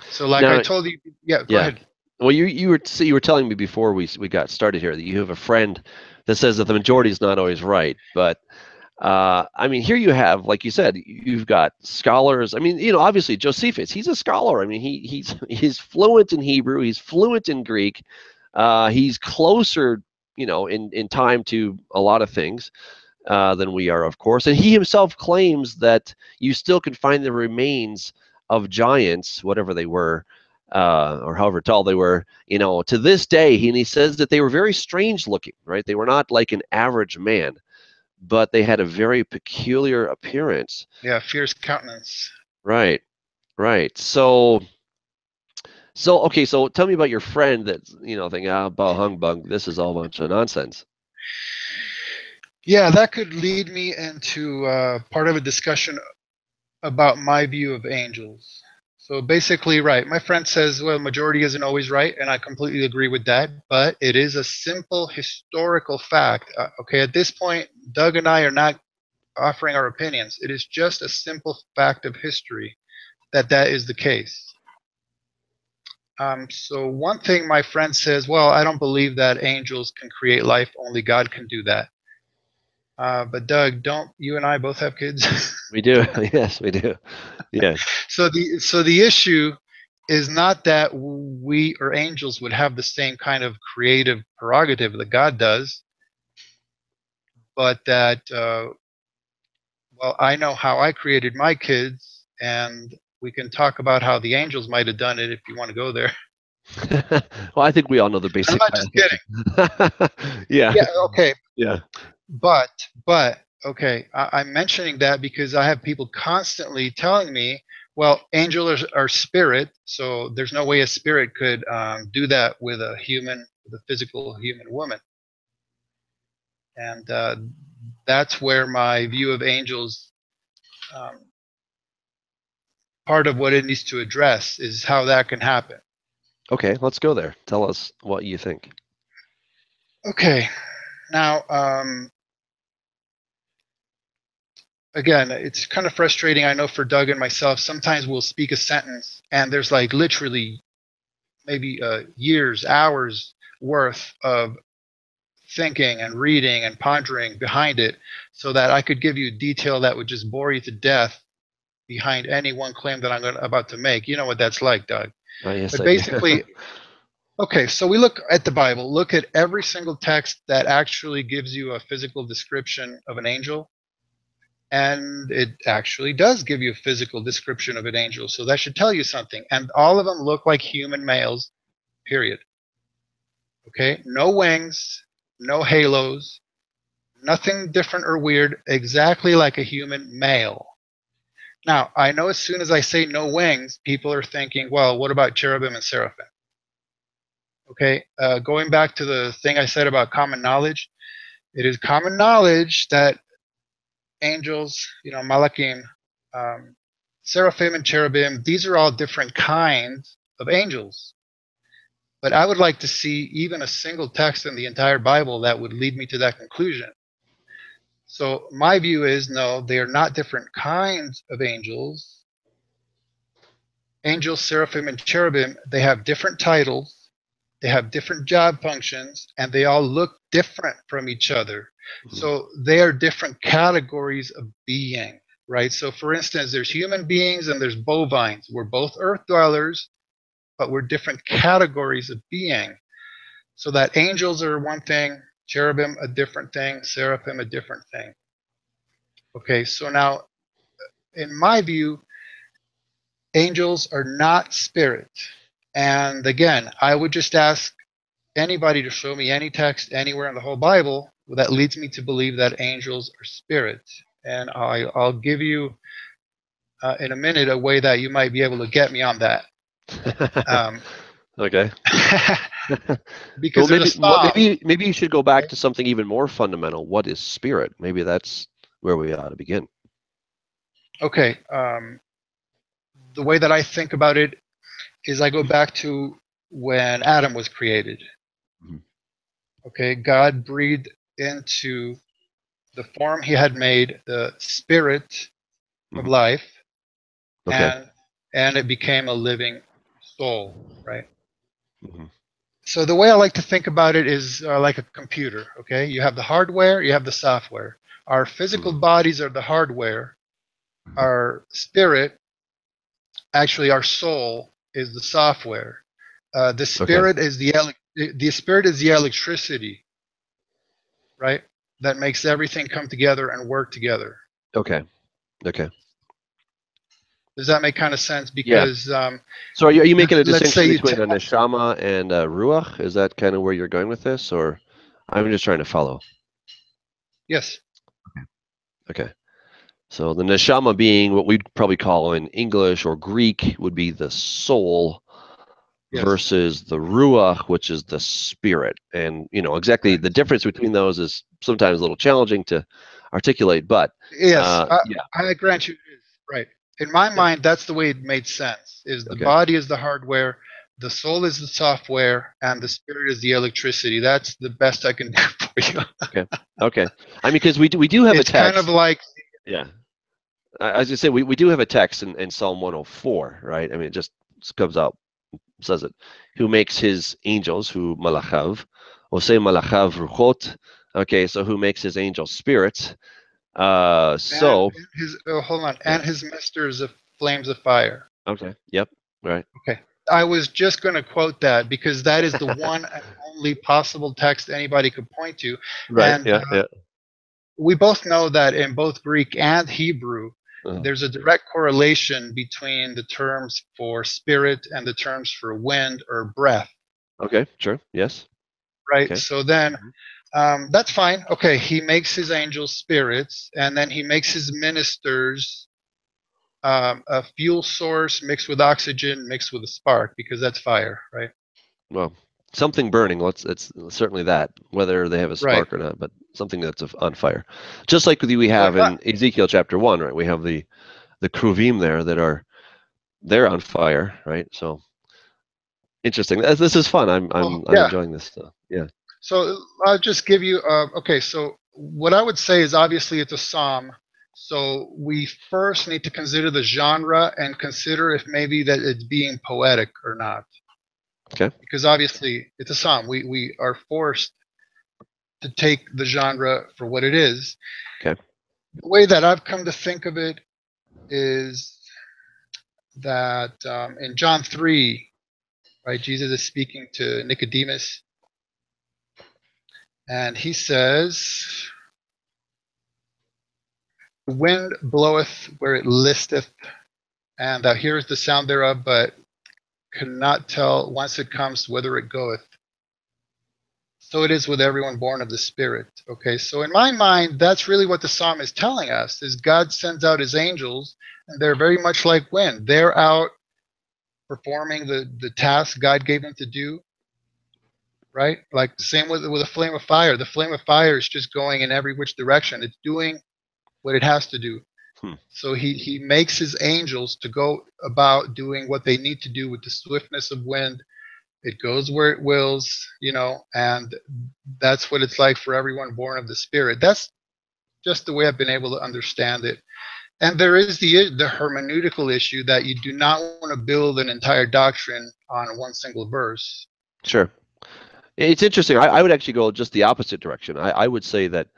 So, like I Now, told you, yeah, go yeah. ahead. Well, you were telling me before we got started here that you have a friend that says that the majority is not always right, but I mean, here you have, like you said, you've got scholars. I mean, obviously Josephus, he's a scholar. I mean, he's fluent in Hebrew, he's fluent in Greek, he's closer, in time to a lot of things than we are, of course. And he himself claims that you still can find the remains of giants, whatever they were, or however tall they were, to this day. And he says that they were very strange looking, right? They were not like an average man, but they had a very peculiar appearance. Yeah, fierce countenance. Right, right. So okay, so tell me about your friend that's, thinking, about humbug, this is all a bunch of nonsense. Yeah, that could lead me into part of a discussion about my view of angels. So basically, right, my friend says, well, majority isn't always right, and I completely agree with that, but it is a simple historical fact. Okay, at this point, Doug and I are not offering our opinions. It is just a simple fact of history that is the case. So one thing my friend says, well, I don't believe that angels can create life, only God can do that. But Doug, don't you and I both have kids? We do. Yes, we do. Yes. So the issue is not that we or angels would have the same kind of creative prerogative that God does, but that well, I know how I created my kids, and we can talk about how the angels might have done it if you want to go there. Well, I think we all know the I'm basic not just kidding. Yeah. Yeah, okay, Yeah. but okay, I'm mentioning that because I have people constantly telling me, well, angels are spirit, so there's no way a spirit could do that with a human, with a physical human woman, and that's where my view of angels, um, part of what it needs to address is how that can happen. Okay, let's go there. Tell us what you think. Okay, now again, it's kind of frustrating, I know, for Doug and myself. Sometimes we'll speak a sentence and there's like literally maybe years, hours worth of thinking and reading and pondering behind it, so that I could give you detail that would just bore you to death behind any one claim that I'm about to make. You know what that's like, Doug. Yes, But I do. basically, okay, so we look at the Bible, look at every single text that actually gives you a physical description of an angel. And it actually does give you a physical description of an angel. So that should tell you something. And all of them look like human males, period. Okay, no wings, no halos, nothing different or weird, exactly like a human male. Now, I know as soon as I say no wings, people are thinking, well, what about cherubim and seraphim? Okay, going back to the thing I said about common knowledge, it is common knowledge that angels, malachim, seraphim and cherubim, these are all different kinds of angels. But I would like to see even a single text in the entire Bible that would lead me to that conclusion. So my view is, no, they are not different kinds of angels. Angels, seraphim, and cherubim, they have different titles, they have different job functions, and they all look different from each other. So they are different categories of being, right? So for instance, there's human beings and there's bovines. We're both earth dwellers, but we're different categories of being. So that angels are one thing, cherubim a different thing, seraphim a different thing. Okay, so now, in my view, angels are not spirit. And again, I would just ask anybody to show me any text anywhere in the whole Bible that leads me to believe that angels are spirit. And I'll give you in a minute a way that you might be able to get me on that. Okay. Because well, maybe you should go back to something even more fundamental. What is spirit? Maybe that's where we ought to begin. Okay. The way that I think about it is I go back to when Adam was created. Mm-hmm. Okay, God breathed into the form he had made the spirit mm-hmm. of life, okay. and it became a living soul, right? Mm-hmm. So the way I like to think about it is like a computer, okay? You have the hardware, you have the software. Our physical bodies are the hardware. Our spirit, actually our soul, is the software. The spirit is the spirit is the electricity, right? That makes everything come together and work together. Okay. Okay. Does that make kind of sense? Because so are you making a let's say distinction between a neshama and a ruach? Is that kind of where you're going with this, or I'm just trying to follow? Yes. Okay. So the neshama being what we'd probably call in English or Greek would be the soul, Yes. versus the ruach, which is the spirit. And exactly the difference between those is sometimes a little challenging to articulate, but yes, yeah. I grant you it is. Right. In my mind, that's the way it made sense. Is the body is the hardware, the soul is the software, and the spirit is the electricity. That's the best I can do for you. Okay. I mean, because we do have it's a text. Kind of like. Yeah. As you say, we do have a text in Psalm 104, right? I mean, it just comes out, says it. Who makes his angels, who malachav, or say malachav ruchot. Okay, so who makes his angels spirits? And his hold on, and his misters of flames of fire. Okay. Yep. Right. Okay. I was just going to quote that because that is the one and only possible text anybody could point to. Right. And we both know that in both Greek and Hebrew, there's a direct correlation between the terms for spirit and the terms for wind or breath. Okay. Sure. Yes. Right. Okay. So then that's fine. Okay. He makes his angels spirits, and then he makes his ministers a fuel source mixed with oxygen, mixed with a spark, because that's fire, right? Well, something burning. It's certainly that, whether they have a spark or not, but something that's on fire. Just like we have in Ezekiel chapter 1, right? We have the kruvim there they're on fire, right? So interesting. This is fun. I'm enjoying this stuff. Yeah. So I'll just give you okay. So what I would say is obviously it's a psalm. So we first need to consider the genre and consider if maybe that it's being poetic or not. Okay. Because obviously it's a psalm. We are forced to take the genre for what it is. Okay. The way that I've come to think of it is that in John 3, right, Jesus is speaking to Nicodemus, and he says, "The wind bloweth where it listeth, and thou hearest the sound thereof, but cannot tell whence it comes, whither it goeth. So it is with everyone born of the Spirit." Okay, so in my mind, that's really what the psalm is telling us, is God sends out his angels, and they're very much like wind. They're out performing the task God gave them to do, right? Like the same with a flame of fire. The flame of fire is just going in every which direction. It's doing what it has to do. So he makes his angels to go about doing what they need to do with the swiftness of wind. It goes where it wills, and that's what it's like for everyone born of the Spirit. That's just the way I've been able to understand it. And there is the hermeneutical issue that you do not want to build an entire doctrine on one single verse. Sure. It's interesting. I would actually go just the opposite direction. I would say that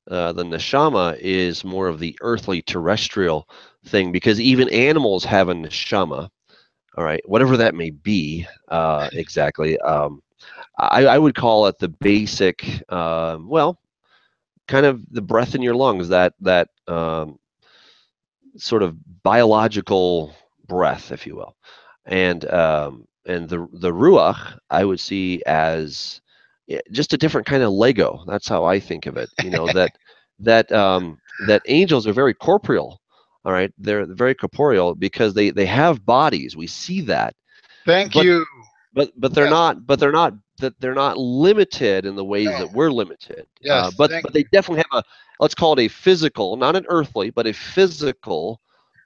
the neshama is more of the earthly terrestrial thing, because even animals have a neshama, all right, whatever that may be exactly. I would call it the basic, kind of the breath in your lungs, that sort of biological breath, if you will. And the ruach I would see as just a different kind of Lego. That's how I think of it. That angels are very corporeal. All right, they're very corporeal because they have bodies. We see that. Thank you. But they're not. But they're not limited in the ways that we're limited. Yes. But they definitely have let's call it a physical, not an earthly, but a physical,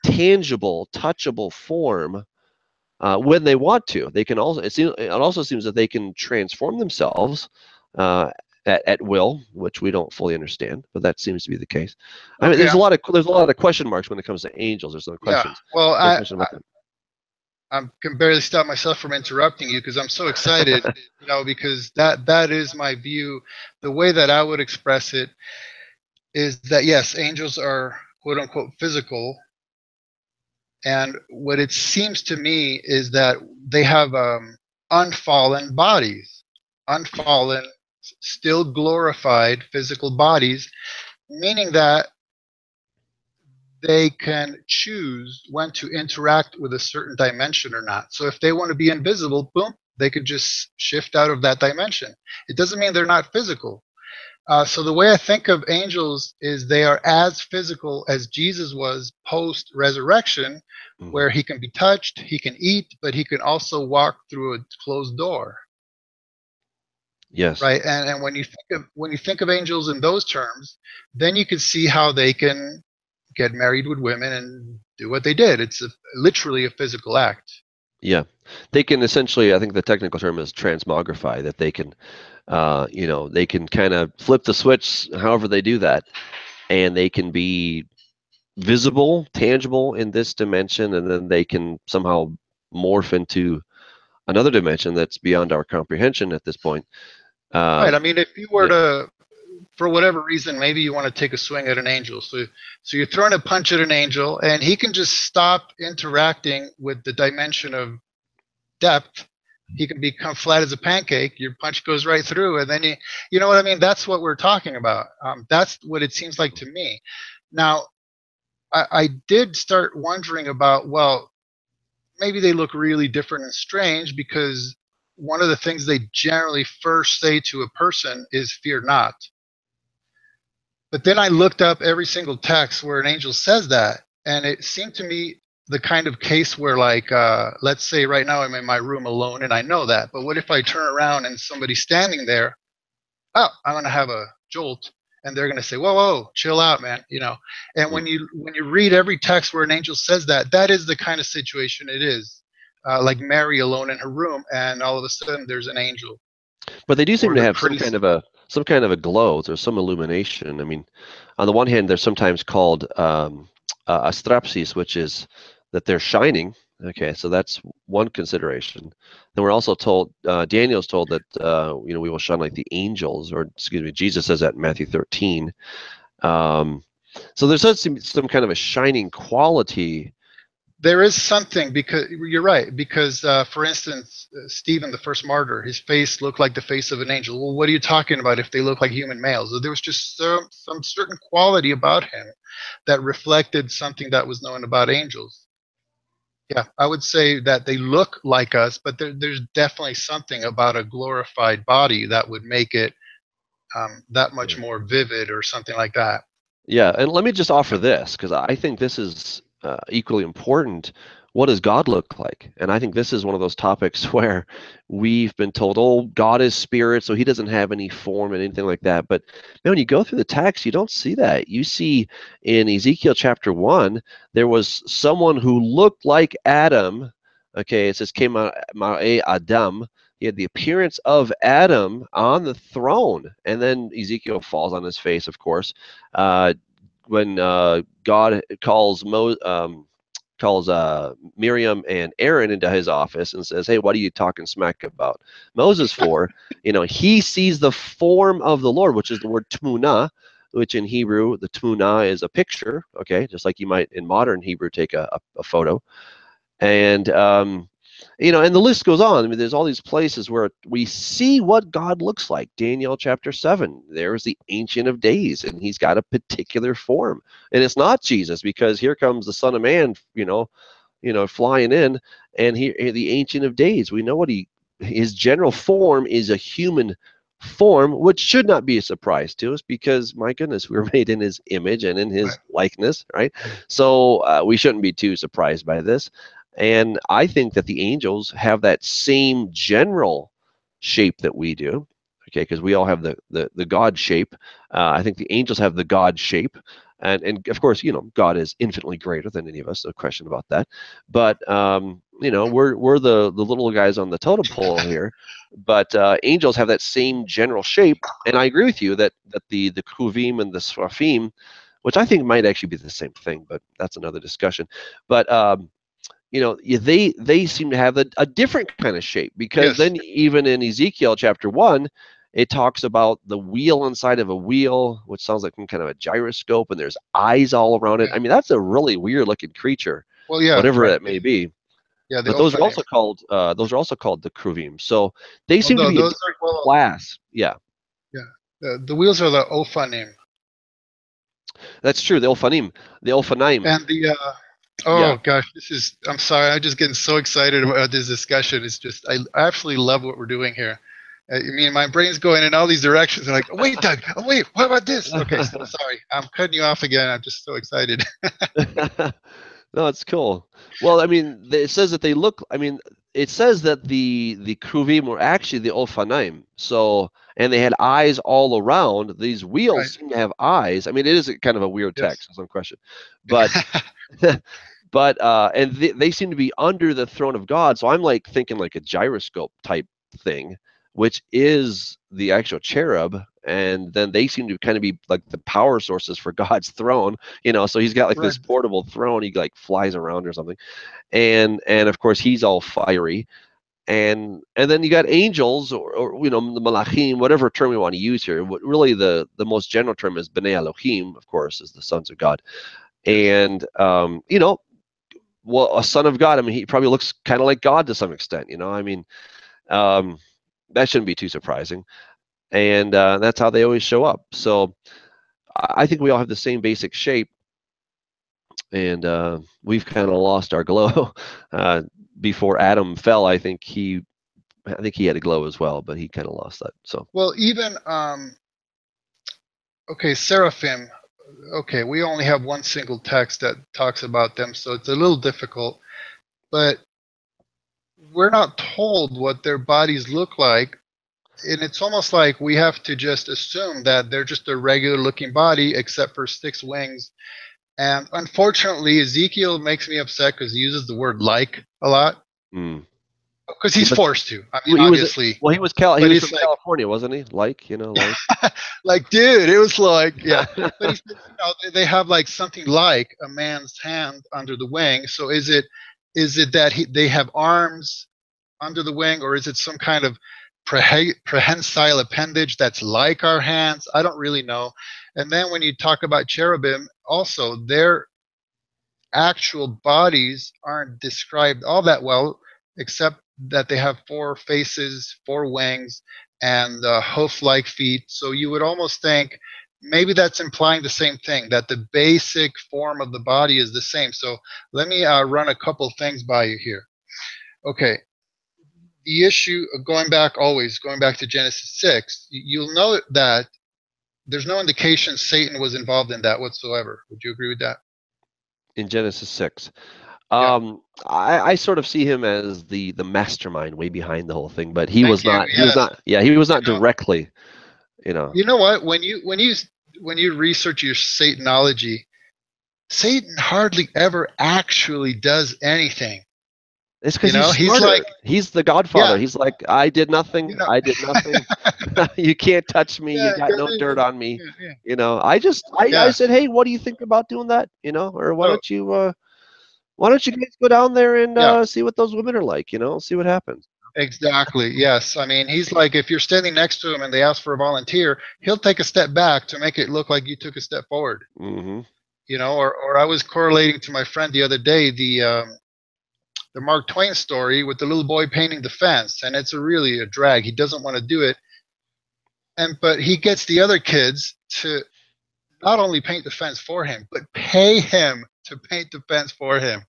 tangible, touchable form. When they want to, they can also. It also seems that they can transform themselves at will, which we don't fully understand, but that seems to be the case. I mean, there's a lot of question marks when it comes to angels. There's no questions. Yeah. Well, I can barely stop myself from interrupting you because I'm so excited, because that is my view. The way that I would express it is that yes, angels are quote unquote physical, and what it seems to me is that they have unfallen bodies, unfallen, still glorified physical bodies, meaning that they can choose when to interact with a certain dimension or not. So if they want to be invisible, boom, they could just shift out of that dimension. It doesn't mean they're not physical. So the way I think of angels is they are as physical as Jesus was post resurrection, where he can be touched, he can eat, but he can also walk through a closed door. Yes. Right. And when you think of angels in those terms, then you can see how they can get married with women and do what they did. It's literally a physical act. Yeah. They can essentially, I think the technical term is transmogrify, that they can, they can kind of flip the switch however they do that, and they can be visible, tangible in this dimension, and then they can somehow morph into another dimension that's beyond our comprehension at this point. Right. I mean, if you were Yeah. to, for whatever reason, maybe you want to take a swing at an angel. So you're throwing a punch at an angel, and he can just stop interacting with the dimension of depth. He can become flat as a pancake. Your punch goes right through, and then you know what I mean? That's what we're talking about. That's what it seems like to me. Now, I did start wondering about, well, maybe they look really different and strange because one of the things they generally first say to a person is fear not. But then I looked up every single text where an angel says that, and it seemed to me the kind of case where, like, let's say right now I'm in my room alone and I know that, but what if I turn around and somebody's standing there? Oh, I'm going to have a jolt, and they're going to say, "Whoa, whoa, chill out, man," you know. And when you read every text where an angel says that, that is the kind of situation it is, like Mary alone in her room, and all of a sudden there's an angel, But they do seem or to the have priest. some kind of a glow. There's some illumination. I mean, on the one hand, they're sometimes called astrapsis, which is that they're shining. Okay, so that's one consideration. Then we're also told, Daniel's told that we will shine like the angels, or excuse me, Jesus says that in Matthew 13. So there's some kind of a shining quality. There is something, because you're right. Because, for instance, Stephen, the first martyr, his face looked like the face of an angel. Well, what are you talking about if they look like human males? There was just some certain quality about him that reflected something that was known about angels. Yeah, I would say that they look like us, but there's definitely something about a glorified body that would make it that much more vivid or something like that. Yeah, and let me just offer this, because I think this is equally important. What does God look like? And I think this is one of those topics where we've been told, oh, God is spirit, so he doesn't have any form and anything like that. But man, when you go through the text, you don't see that. You see in Ezekiel chapter 1, there was someone who looked like Adam. Okay, it says, came out Adam. He had the appearance of Adam on the throne. And then Ezekiel falls on his face, of course, when God calls Miriam and Aaron into his office and says, "Hey, what are you talking smack about Moses for?" He sees the form of the Lord, which is the word tmuna, which in Hebrew, the tmuna is a picture. Okay, just like you might in modern Hebrew take a photo, and and the list goes on. I mean, there's all these places where we see what God looks like. Daniel chapter 7, there's the Ancient of Days, and he's got a particular form. And it's not Jesus, because here comes the Son of Man, flying in, and the Ancient of Days. We know his general form is a human form, which should not be a surprise to us, because my goodness, we were made in his image and in his likeness, right? So we shouldn't be too surprised by this. And I think that the angels have that same general shape that we do, okay, because we all have the God shape. I think the angels have the God shape. And of course, God is infinitely greater than any of us, no question about that. But we're the little guys on the totem pole here. But angels have that same general shape, and I agree with you that the kruvim and the seraphim, which I think might actually be the same thing, but that's another discussion. But they seem to have a different kind of shape, because Yes. then even in Ezekiel chapter 1, It talks about the wheel inside of a wheel, which sounds like some kind of a gyroscope, and there's eyes all around it. Yeah. I mean, that's a really weird looking creature, Well, yeah, whatever right. it may be. Yeah, the But those are Ophanim. also called the Kruvim. So they Well, seem to no, be a those are different well, class. Yeah, yeah. The wheels are the Ophanim, that's true. The Ophanim. and the Yeah. oh gosh, this is. I'm sorry, I'm just getting so excited about this discussion. It's just I absolutely love what we're doing here. I mean, my brain's going in all these directions. And like, wait, Doug, oh, wait, what about this? Okay, so sorry, I'm cutting you off again. I'm just so excited. No, it's cool. Well, I mean, it says that they look. I mean, it says that the Kruvim were actually the Ophanaim. So, and they had eyes all around. These Right. wheels seem to have eyes. I mean, it is kind of a weird Yes. text, there's no question. But, and they seem to be under the throne of God. So I'm like thinking like a gyroscope type thing, which is the actual cherub. And then they seem to kind of be like the power sources for God's throne, so he's got like Right. this portable throne he like flies around or something, and of course he's all fiery, and then you got angels, or the malachim, whatever term we want to use here. What really the most general term is bnei Elohim, of course, is the sons of God. Yes. And well, a son of God, I mean, he probably looks kind of like God to some extent, I mean, that shouldn't be too surprising. And that's how they always show up. So I think we all have the same basic shape, and we've kind of lost our glow. Before Adam fell, I think he had a glow as well, but he kind of lost that. So Well, even okay, seraphim. Okay, we only have one single text that talks about them, so it's a little difficult. But we're not told what their bodies look like, and it's almost like we have to just assume that they're just a regular looking body except for 6 wings. And unfortunately, Ezekiel makes me upset because he uses the word like a lot mm. because he's But forced to. I mean, he was obviously, well, he was but from it's like, California, wasn't he? Like, like, dude, it was like, yeah. But he said, they have like something like a man's hand under the wing. So is it that they have arms under the wing, or is it some kind of prehensile appendage that's like our hands? I don't really know. And then when you talk about cherubim, also their actual bodies aren't described all that well, except that they have 4 faces, 4 wings, and hoof-like feet. So you would almost think maybe that's implying the same thing, that the basic form of the body is the same. So let me run a couple things by you here. Okay, the issue of going back to Genesis 6, you'll note that there's no indication Satan was involved in that whatsoever. Would you agree with that? in Genesis 6. Yeah. I sort of see him as the mastermind way behind the whole thing, but he Thank was you. not. He was Yes. not. Yeah, he was not You know, directly. You know. you know what? When you research your Satanology, Satan hardly ever actually does anything. It's because he's He's smarter. like, He's the Godfather. yeah, He's like, I did you nothing. know, I did nothing. You can't touch me. You yeah, got no dirt on me. yeah, yeah, I yeah. said, hey, what do you think about doing that? Or So, why don't you guys go down there and yeah, see what those women are like? See what happens. exactly. Yes. I mean, he's like, if you're standing next to him and they ask for a volunteer, he'll take a step back to make it look like you took a step forward. Mm-hmm. Or I was correlating to my friend the other day the Mark Twain story with the little boy painting the fence, and it's really a drag. He doesn't want to do it, but he gets the other kids to not only paint the fence for him, but pay him to paint the fence for him.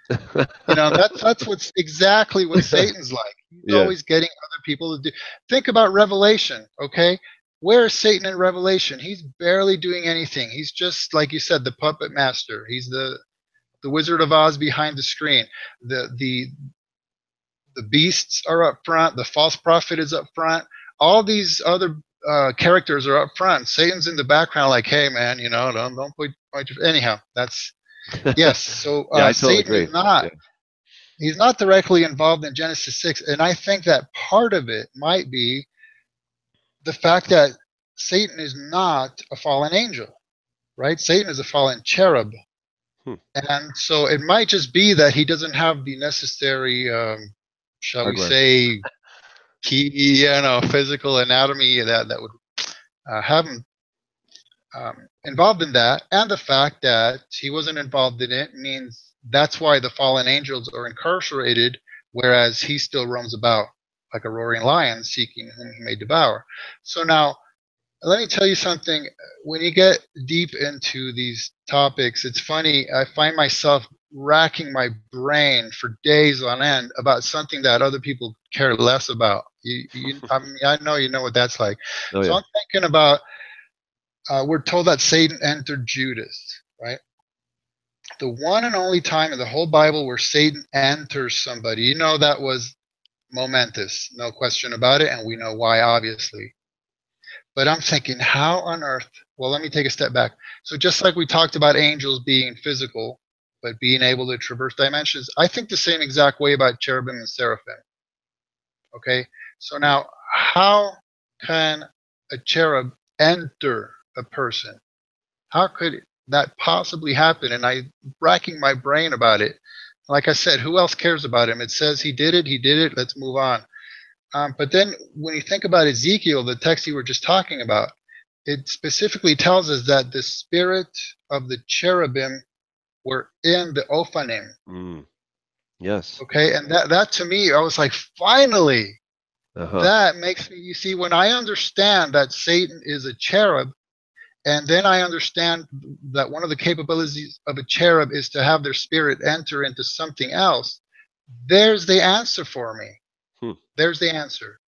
That's what's exactly what Satan's like. He's Yeah. always getting other people to do. Think about Revelation, okay? Where is Satan in Revelation? He's barely doing anything. He's just, like you said, the puppet master. He's the Wizard of Oz behind the screen. The beasts are up front. The false prophet is up front. All these other characters are up front. Satan's in the background, like, hey man, don't point your. Anyhow, that's yes. So Yeah, I totally Satan agree. is not. Yeah. He's not directly involved in Genesis 6, and I think that part of it might be the fact that Satan is not a fallen angel, right? Satan is a fallen cherub. Hmm. And so it might just be that he doesn't have the necessary, shall we Hardware. say, key, physical anatomy that would have him involved in that, and the fact that he wasn't involved in it means that's why the fallen angels are incarcerated, whereas he still roams about like a roaring lion, seeking whom he may devour. So now, let me tell you something. When you get deep into these topics, it's funny. I find myself racking my brain for days on end about something that other people care less about. I mean, I know you know what that's like. Oh So yeah. I'm thinking about. We're told that Satan entered Judas, right? The one and only time in the whole Bible where Satan enters somebody. That was momentous, no question about it, and we know why, obviously. But I'm thinking, how on earth? Well, let me take a step back. So just like we talked about angels being physical, but being able to traverse dimensions, I think the same exact way about cherubim and seraphim. Okay, so now how can a cherub enter a person? How could that possibly happen? And I racking my brain about it. Like I said, who else cares about him? It says he did it. He did it. Let's move on. But then when you think about Ezekiel, the text you were just talking about, it specifically tells us that the spirit of the cherubim were in the Ophanim. Yes. Okay, and that to me, I was like, finally, that makes me. You see, when I understand that Satan is a cherub, and then I understand that one of the capabilities of a cherub is to have their spirit enter into something else, there's the answer for me. There's the answer.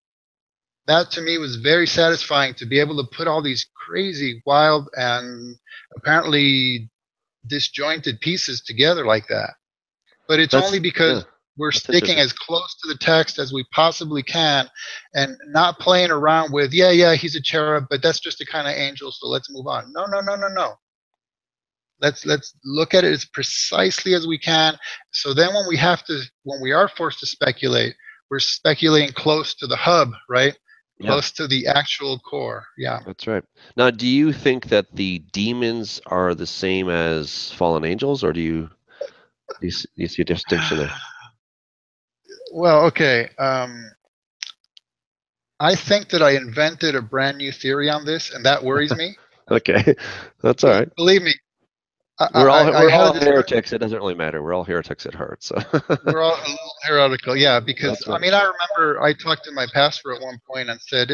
That to me was very satisfying, to be able to put all these crazy, wild, and apparently disjointed pieces together like that. But it's only because we're sticking as close to the text as we possibly can and not playing around with, he's a cherub, but that's just a kind of angel, so let's move on. No. Let's look at it as precisely as we can. So then when we are forced to speculate, we're speculating close to the hub, right? Close to the actual core. Yeah. That's right. Now, do you think that the demons are the same as fallen angels, or do you see a distinction there? Well, okay. I think that I invented a brand new theory on this, and that worries me. Okay, that's all right. Believe me, We're all heretics. It doesn't really matter. We're all heretics at heart. So we're all a little heretical, yeah. Because right. I mean, I remember I talked to my pastor at one point and said,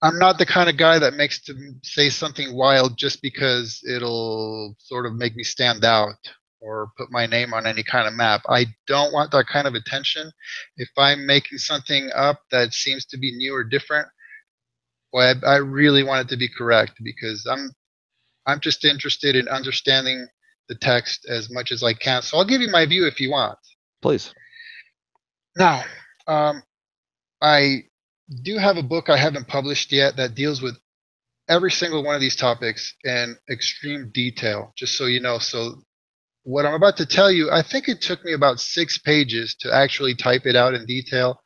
I'm not the kind of guy that makes to say something wild just because it'll sort of make me stand out or put my name on any kind of map. I don't want that kind of attention. If I'm making something up that seems to be new or different, well, I really want it to be correct, because I'm just interested in understanding the text as much as I can. So I'll give you my view if you want. Please. Now, I do have a book I haven't published yet that deals with every single one of these topics in extreme detail, just so you know. So what I'm about to tell you, I think it took me about 6 pages to actually type it out in detail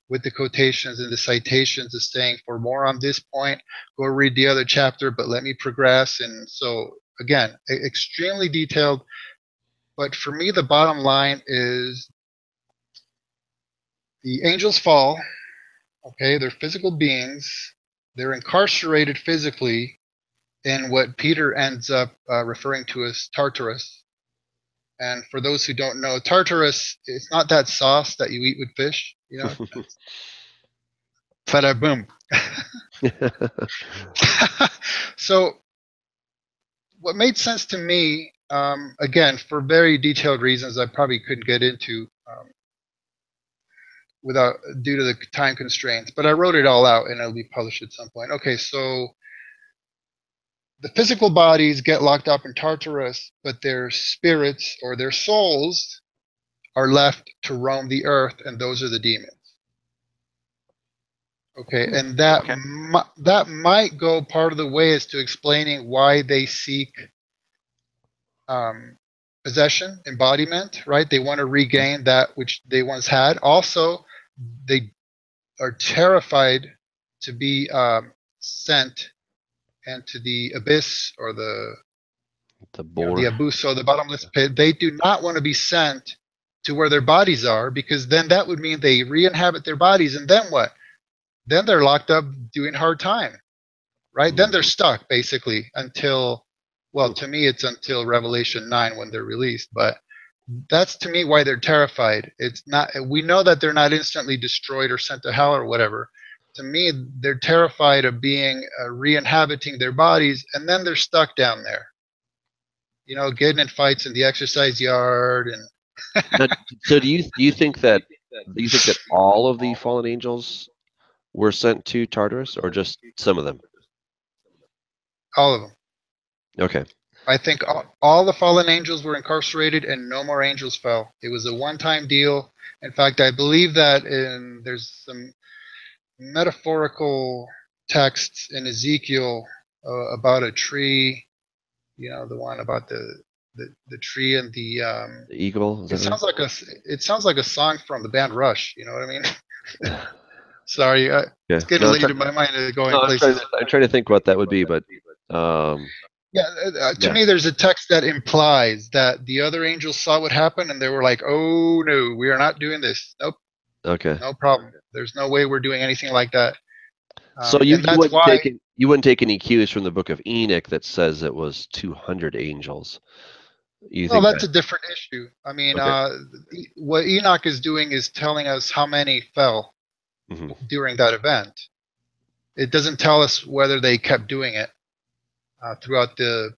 with the quotations and the citations of saying, for more on this point, go read the other chapter, but let me progress. And so, again, extremely detailed. But for me, the bottom line is the angels fall. Okay, they're physical beings. They're incarcerated physically in what Peter ends up referring to as Tartarus. And for those who don't know, Tartarus, it's not that sauce that you eat with fish, Fada boom. So what made sense to me, again, for very detailed reasons I probably couldn't get into due to the time constraints, but I wrote it all out and it'll be published at some point. Okay, so the physical bodies get locked up in Tartarus, but their spirits or their souls are left to roam the earth, and those are the demons. Okay, and that might go part of the way as to explaining why they seek possession, embodiment, right? They want to regain that which they once had. Also, they are terrified to be sent into the abyss or the bore, the abuso, the bottomless pit. They do not want to be sent to where their bodies are, because then that would mean they re-inhabit their bodies, and then what? Then they're locked up doing hard time, right? Then they're stuck basically until, well, to me it's until Revelation 9 when they're released. But that's to me why they're terrified. It's not, we know that they're not instantly destroyed or sent to hell or whatever. To me, they're terrified of being re-inhabiting their bodies, and then they're stuck down there, you know, getting in fights in the exercise yard. And Now, so do you think that all of the fallen angels were sent to Tartarus, or just some of them? all of them. Okay. I think all the fallen angels were incarcerated and no more angels fell. It was a one-time deal. In fact, I believe that there's some metaphorical texts in Ezekiel about a tree, you know, the one about the tree and the The eagle, is it that right? sounds like a song from the band Rush, you know what I mean? Sorry, Yeah. it's getting No, late in my mind going I'm trying places. to I'm trying to think what that would be, but Yeah, to yeah. me, there's a text that implies that the other angels saw what happened and they were like, "Oh no, we are not doing this. Nope, Okay. no problem. There's no way we're doing anything like that." So you And you that's wouldn't why. take it, you wouldn't take any cues from the book of Enoch that says it was 200 angels. You Well, think that's that? a different issue. I mean, Okay. what Enoch is doing is telling us how many fell Hmm. during that event. It doesn't tell us whether they kept doing it throughout the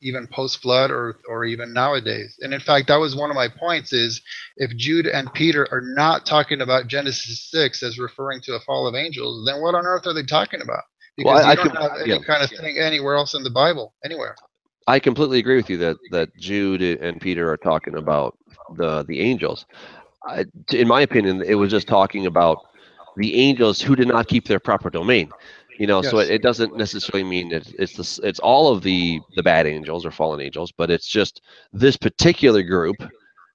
even post flood or even nowadays. And in fact, that was one of my points is if Jude and Peter are not talking about Genesis 6 as referring to a fall of angels, then what on earth are they talking about? Well, Because I you don't could, have yeah, any kind of thing anywhere else in the Bible, anywhere. I completely agree with you that Jude and Peter are talking about the angels. In my opinion, it was just talking about the angels who did not keep their proper domain. So it, Yes. it doesn't necessarily mean that it's all of the bad angels or fallen angels, but it's just this particular group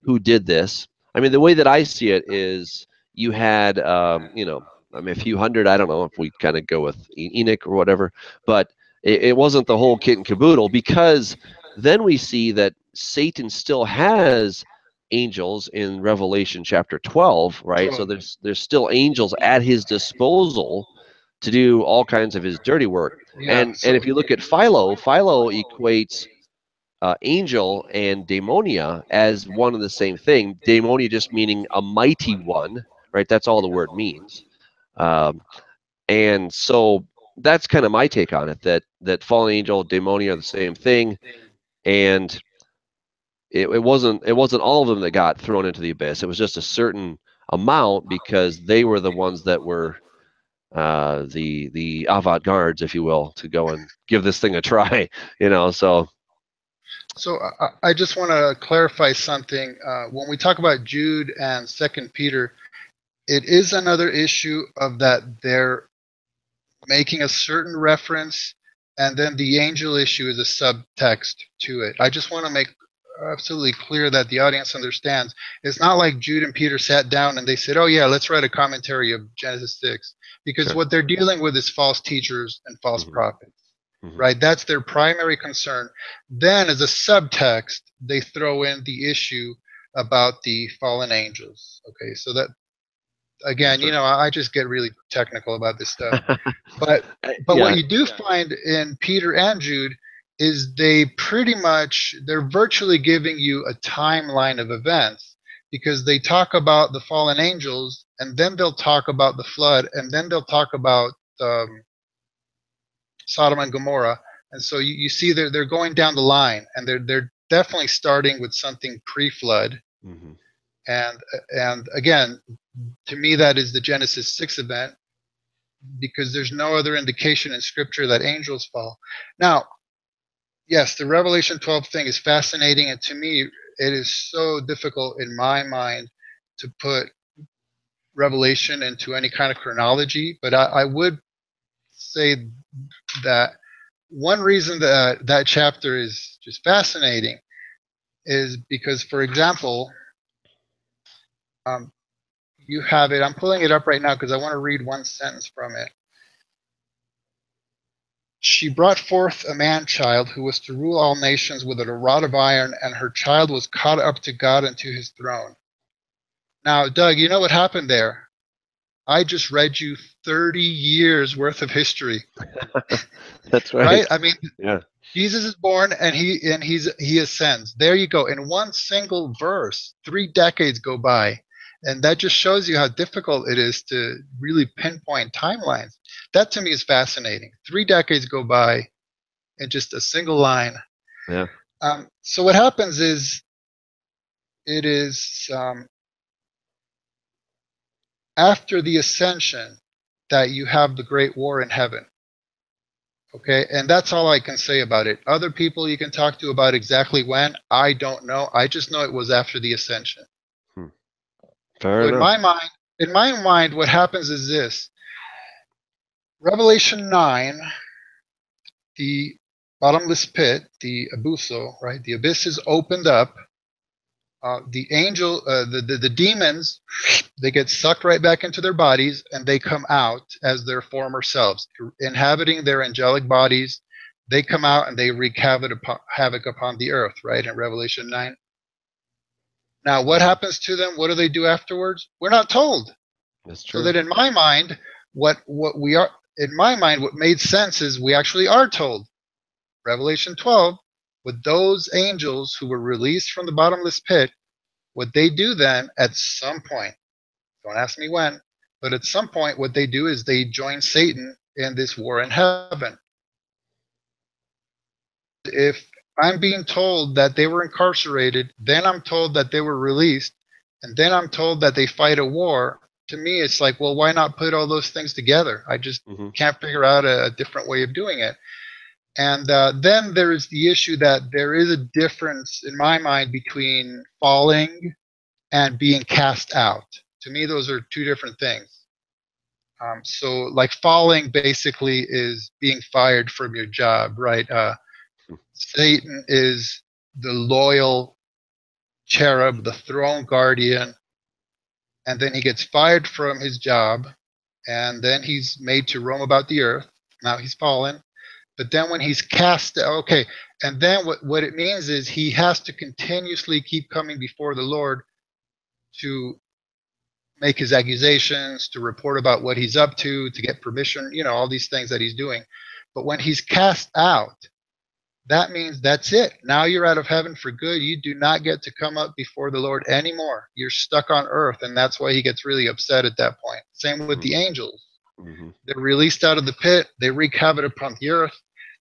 who did this. I mean, the way that I see it is you had, I mean, a few hundred. I don't know if we kind of go with Enoch or whatever, but it wasn't the whole kit and caboodle, because then we see that Satan still has angels in Revelation chapter 12, right? So 12. there's still angels at his disposal to do all kinds of his dirty work. Yeah. And if you look at Philo equates angel and daemonia as one and the same thing. Daemonia just meaning a mighty one, right? That's all the word means. Um, and so that's kind of my take on it. That fallen angel, daemonia are the same thing, and it wasn't all of them that got thrown into the abyss. It was just a certain amount because they were the ones that were the avant-gardes, if you will, to go and give this thing a try. So So I just want to clarify something. When we talk about Jude and Second Peter, it is another issue of that they're making a certain reference, and then the angel issue is a subtext to it. I just want to make absolutely clear that the audience understands. It's not like Jude and Peter sat down and they said, "Oh yeah, let's write a commentary of Genesis 6," because sure. what they're dealing with is false teachers and false Hmm. prophets. Hmm. Right? That's their primary concern. Then, as a subtext, they throw in the issue about the fallen angels. Okay, so that again, Sure. I just get really technical about this stuff. But what Yeah. you do find in Peter and Jude is they're virtually giving you a timeline of events, because they talk about the fallen angels and then they'll talk about the flood and then they'll talk about Sodom and Gomorrah. And so you see they're going down the line, and they're definitely starting with something pre-flood. Hmm. And again, to me that is the Genesis 6 event, because there's no other indication in scripture that angels fall. Now, yes, the Revelation 12 thing is fascinating, and to me it is so difficult in my mind to put Revelation into any kind of chronology, but I would say that one reason that that chapter is just fascinating is because, for example, um, you have it. I'm pulling it up right now because I want to read one sentence from it. She brought forth a man child who was to rule all nations with a rod of iron, and her child was caught up to God and to his throne. Now, Doug, you know what happened there? I just read you 30 years worth of history. That's right. Right? I mean, Yeah. Jesus is born and he ascends. There you go. In one single verse, 3 decades go by. And that just shows you how difficult it is to really pinpoint timelines. That to me is fascinating. 3 decades go by in just a single line. Yeah. So what happens is it is after the ascension that you have the great war in heaven. Okay, and that's all I can say about it. Other people you can talk to about exactly when, I don't know. I just know it was after the ascension. Fair So enough. in my mind, what happens is this: Revelation 9, the bottomless pit, the abuso, right? The abyss is opened up. The angel, the demons, they get sucked right back into their bodies, and they come out as their former selves, inhabiting their angelic bodies. They come out and they wreak havoc upon the earth, right? In Revelation 9. Now, what happens to them? What do they do afterwards? We're not told. That's So true. that in my mind, what made sense is we actually are told. Revelation 12, with those angels who were released from the bottomless pit, what they do then at some point, don't ask me when, but at some point, what they do is they join Satan in this war in heaven. If I'm being told that they were incarcerated, then I'm told that they were released, and then I'm told that they fight a war, to me, it's like, well, why not put all those things together? I just can't figure out a different way of doing it. And then there is the issue that there is a difference in my mind between falling and being cast out. To me, those are two different things. So, like falling basically is being fired from your job, right? Satan is the loyal cherub, the throne guardian, and then he gets fired from his job, and then he's made to roam about the earth. Now he's fallen. But then when he's cast, okay, and then what it means is he has to continuously keep coming before the Lord to make his accusations, to report about what he's up to get permission, all these things that he's doing. But when he's cast out, that means that's it. Now you're out of heaven for good. You do not get to come up before the Lord anymore. You're stuck on earth, and that's why he gets really upset at that point. Same with the angels. They're released out of the pit. They wreak havoc upon the earth.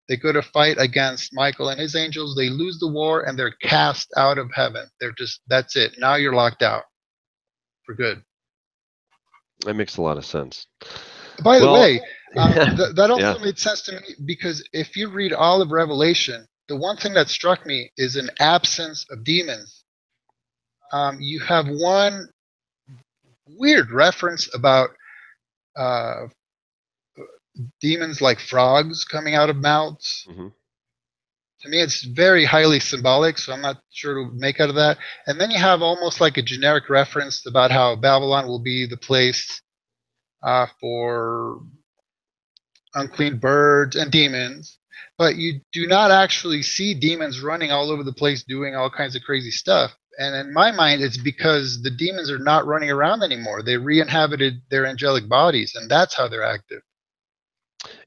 They go to fight against Michael and his angels. They lose the war, and they're cast out of heaven. That's it. Now you're locked out for good. That makes a lot of sense. By the way, that also made sense to me, because if you read all of Revelation, the one thing that struck me is an absence of demons. You have one weird reference about demons like frogs coming out of mouths. To me, it's very highly symbolic, so I'm not sure to make out of that. And then you have almost like a generic reference about how Babylon will be the place for unclean birds and demons, but you do not actually see demons running all over the place doing all kinds of crazy stuff. And in my mind, it's because the demons are not running around anymore. They re-inhabited their angelic bodies, and that's how they're active.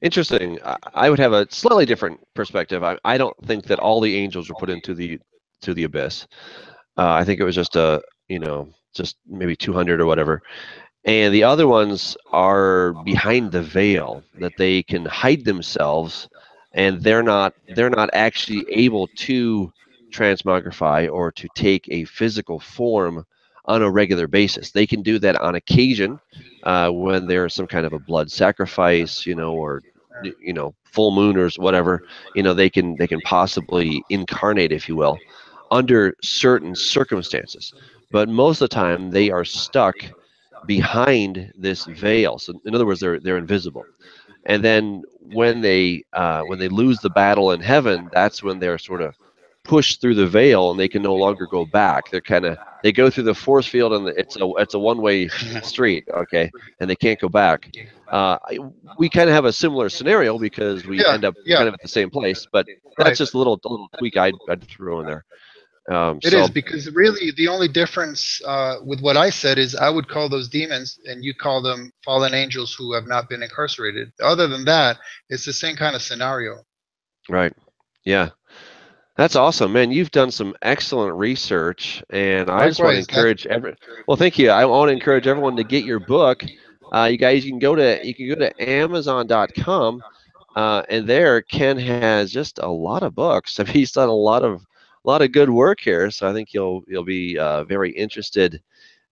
Interesting. I would have a slightly different perspective. I don't think that all the angels were put into the abyss. I think it was just just maybe 200 or whatever. And the other ones are behind the veil, that they can hide themselves, and they're not actually able to transmogrify or to take a physical form on a regular basis. They can do that on occasion when there's some kind of a blood sacrifice, or full moon or whatever. They can possibly incarnate, if you will, under certain circumstances. But most of the time, they are stuck behind this veil. So in other words, they're invisible. And then when they lose the battle in heaven, that's when they're sort of pushed through the veil, and they can no longer go back. They go through the force field, and it's a one-way street, okay, and they can't go back. We kind of have a similar scenario because we end up kind of at the same place, but that's just a little tweak I'd throw in there. It So is, because really the only difference with what I said is I would call those demons and you call them fallen angels who have not been incarcerated. Other than that, it's the same kind of scenario. right, yeah. That's awesome, man. You've done some excellent research, and I just want to Likewise, encourage well, thank you. I want to encourage everyone to get your book. You guys, you can go to Amazon.com, and there Ken has just a lot of books. I mean, he's done a lot of good work here. So I think you'll be very interested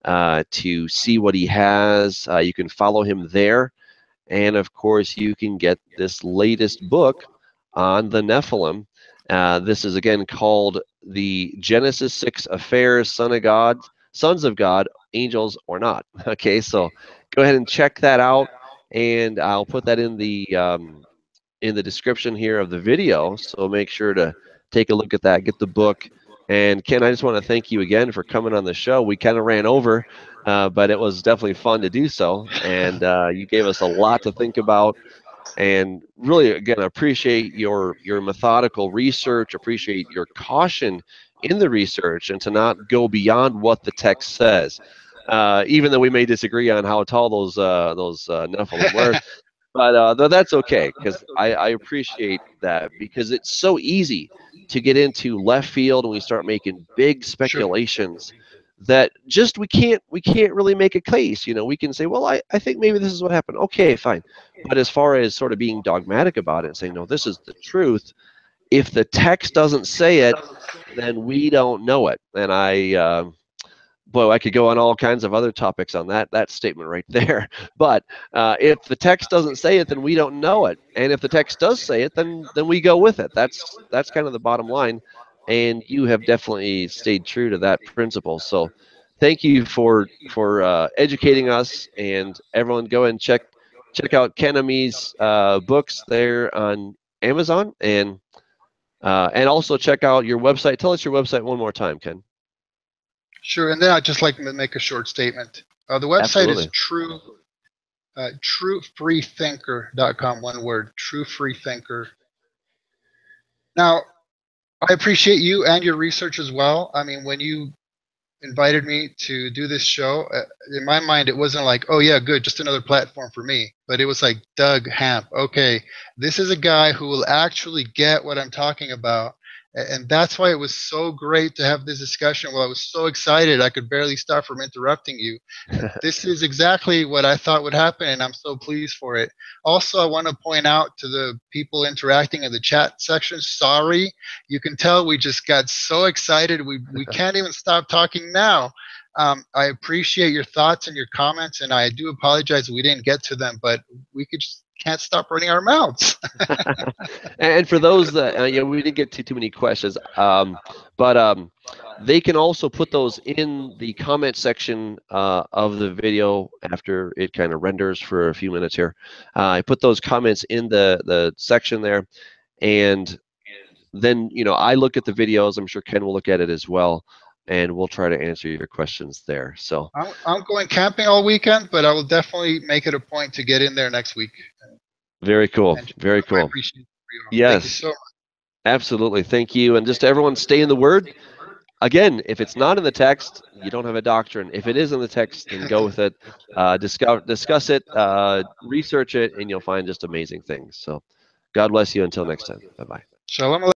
to see what he has. You can follow him there. And of course, you can get this latest book on the Nephilim. This is again called the Genesis 6 Affairs, Sons of God, Angels or Not. Okay, so go ahead and check that out, and I'll put that in the description here of the video. So make sure to take a look at that, get the book. And Ken, I just want to thank you again for coming on the show. We kind of ran over, but it was definitely fun to do so. And you gave us a lot to think about. And really, again, I appreciate your methodical research, appreciate your caution in the research, and to not go beyond what the text says. Even though we may disagree on how tall those Nephilim were, but that's okay, because I appreciate that, because it's so easy to get into left field and we start making big sure. speculations that just we can't really make a case. We can say, well, I think maybe this is what happened. Okay, fine. But as far as sort of being dogmatic about it and saying, no, this is the truth, if the text doesn't say it, then we don't know it. And boy, I could go on all kinds of other topics on that statement right there. But if the text doesn't say it, then we don't know it. And if the text does say it, then we go with it. That's kind of the bottom line. And you have definitely stayed true to that principle. So thank you for educating us. And everyone, go and check out Kenami's books there on Amazon, and also check out your website. Tell us your website one more time, Ken. Sure, and then I'd just like to make a short statement. The website Absolutely. is truefreethinker.com, one word, truefreethinker. Now, I appreciate you and your research as well. I mean, when you invited me to do this show, in my mind, it wasn't like, oh yeah, good, just another platform for me. But it was like, Doug Hamp, okay, this is a guy who will actually get what I'm talking about. And that's why it was so great to have this discussion. Well, I was so excited I could barely stop from interrupting you. This is exactly what I thought would happen, and I'm so pleased for it. Also, I want to point out to the people interacting in the chat section, sorry, you can tell we just got so excited we can't even stop talking now. I appreciate your thoughts and your comments, and I do apologize we didn't get to them, but we just can't stop running our mouths. And for those that we didn't get to too many questions, but they can also put those in the comment section of the video after it kind of renders for a few minutes here. I put those comments in the section there, and then I look at the videos. I'm sure Ken will look at it as well, and we'll try to answer your questions there. So I'm going camping all weekend, but I will definitely make it a point to get in there next week. very cool, very I cool. appreciate it for you all. Thank you Yes, so much. absolutely. Thank you. And just everyone, stay in the Word. Again, if it's not in the text, you don't have a doctrine. If it is in the text, then go with it. Discuss it, research it, and you'll find just amazing things. So God bless you until next time. Bye-bye. Shalom.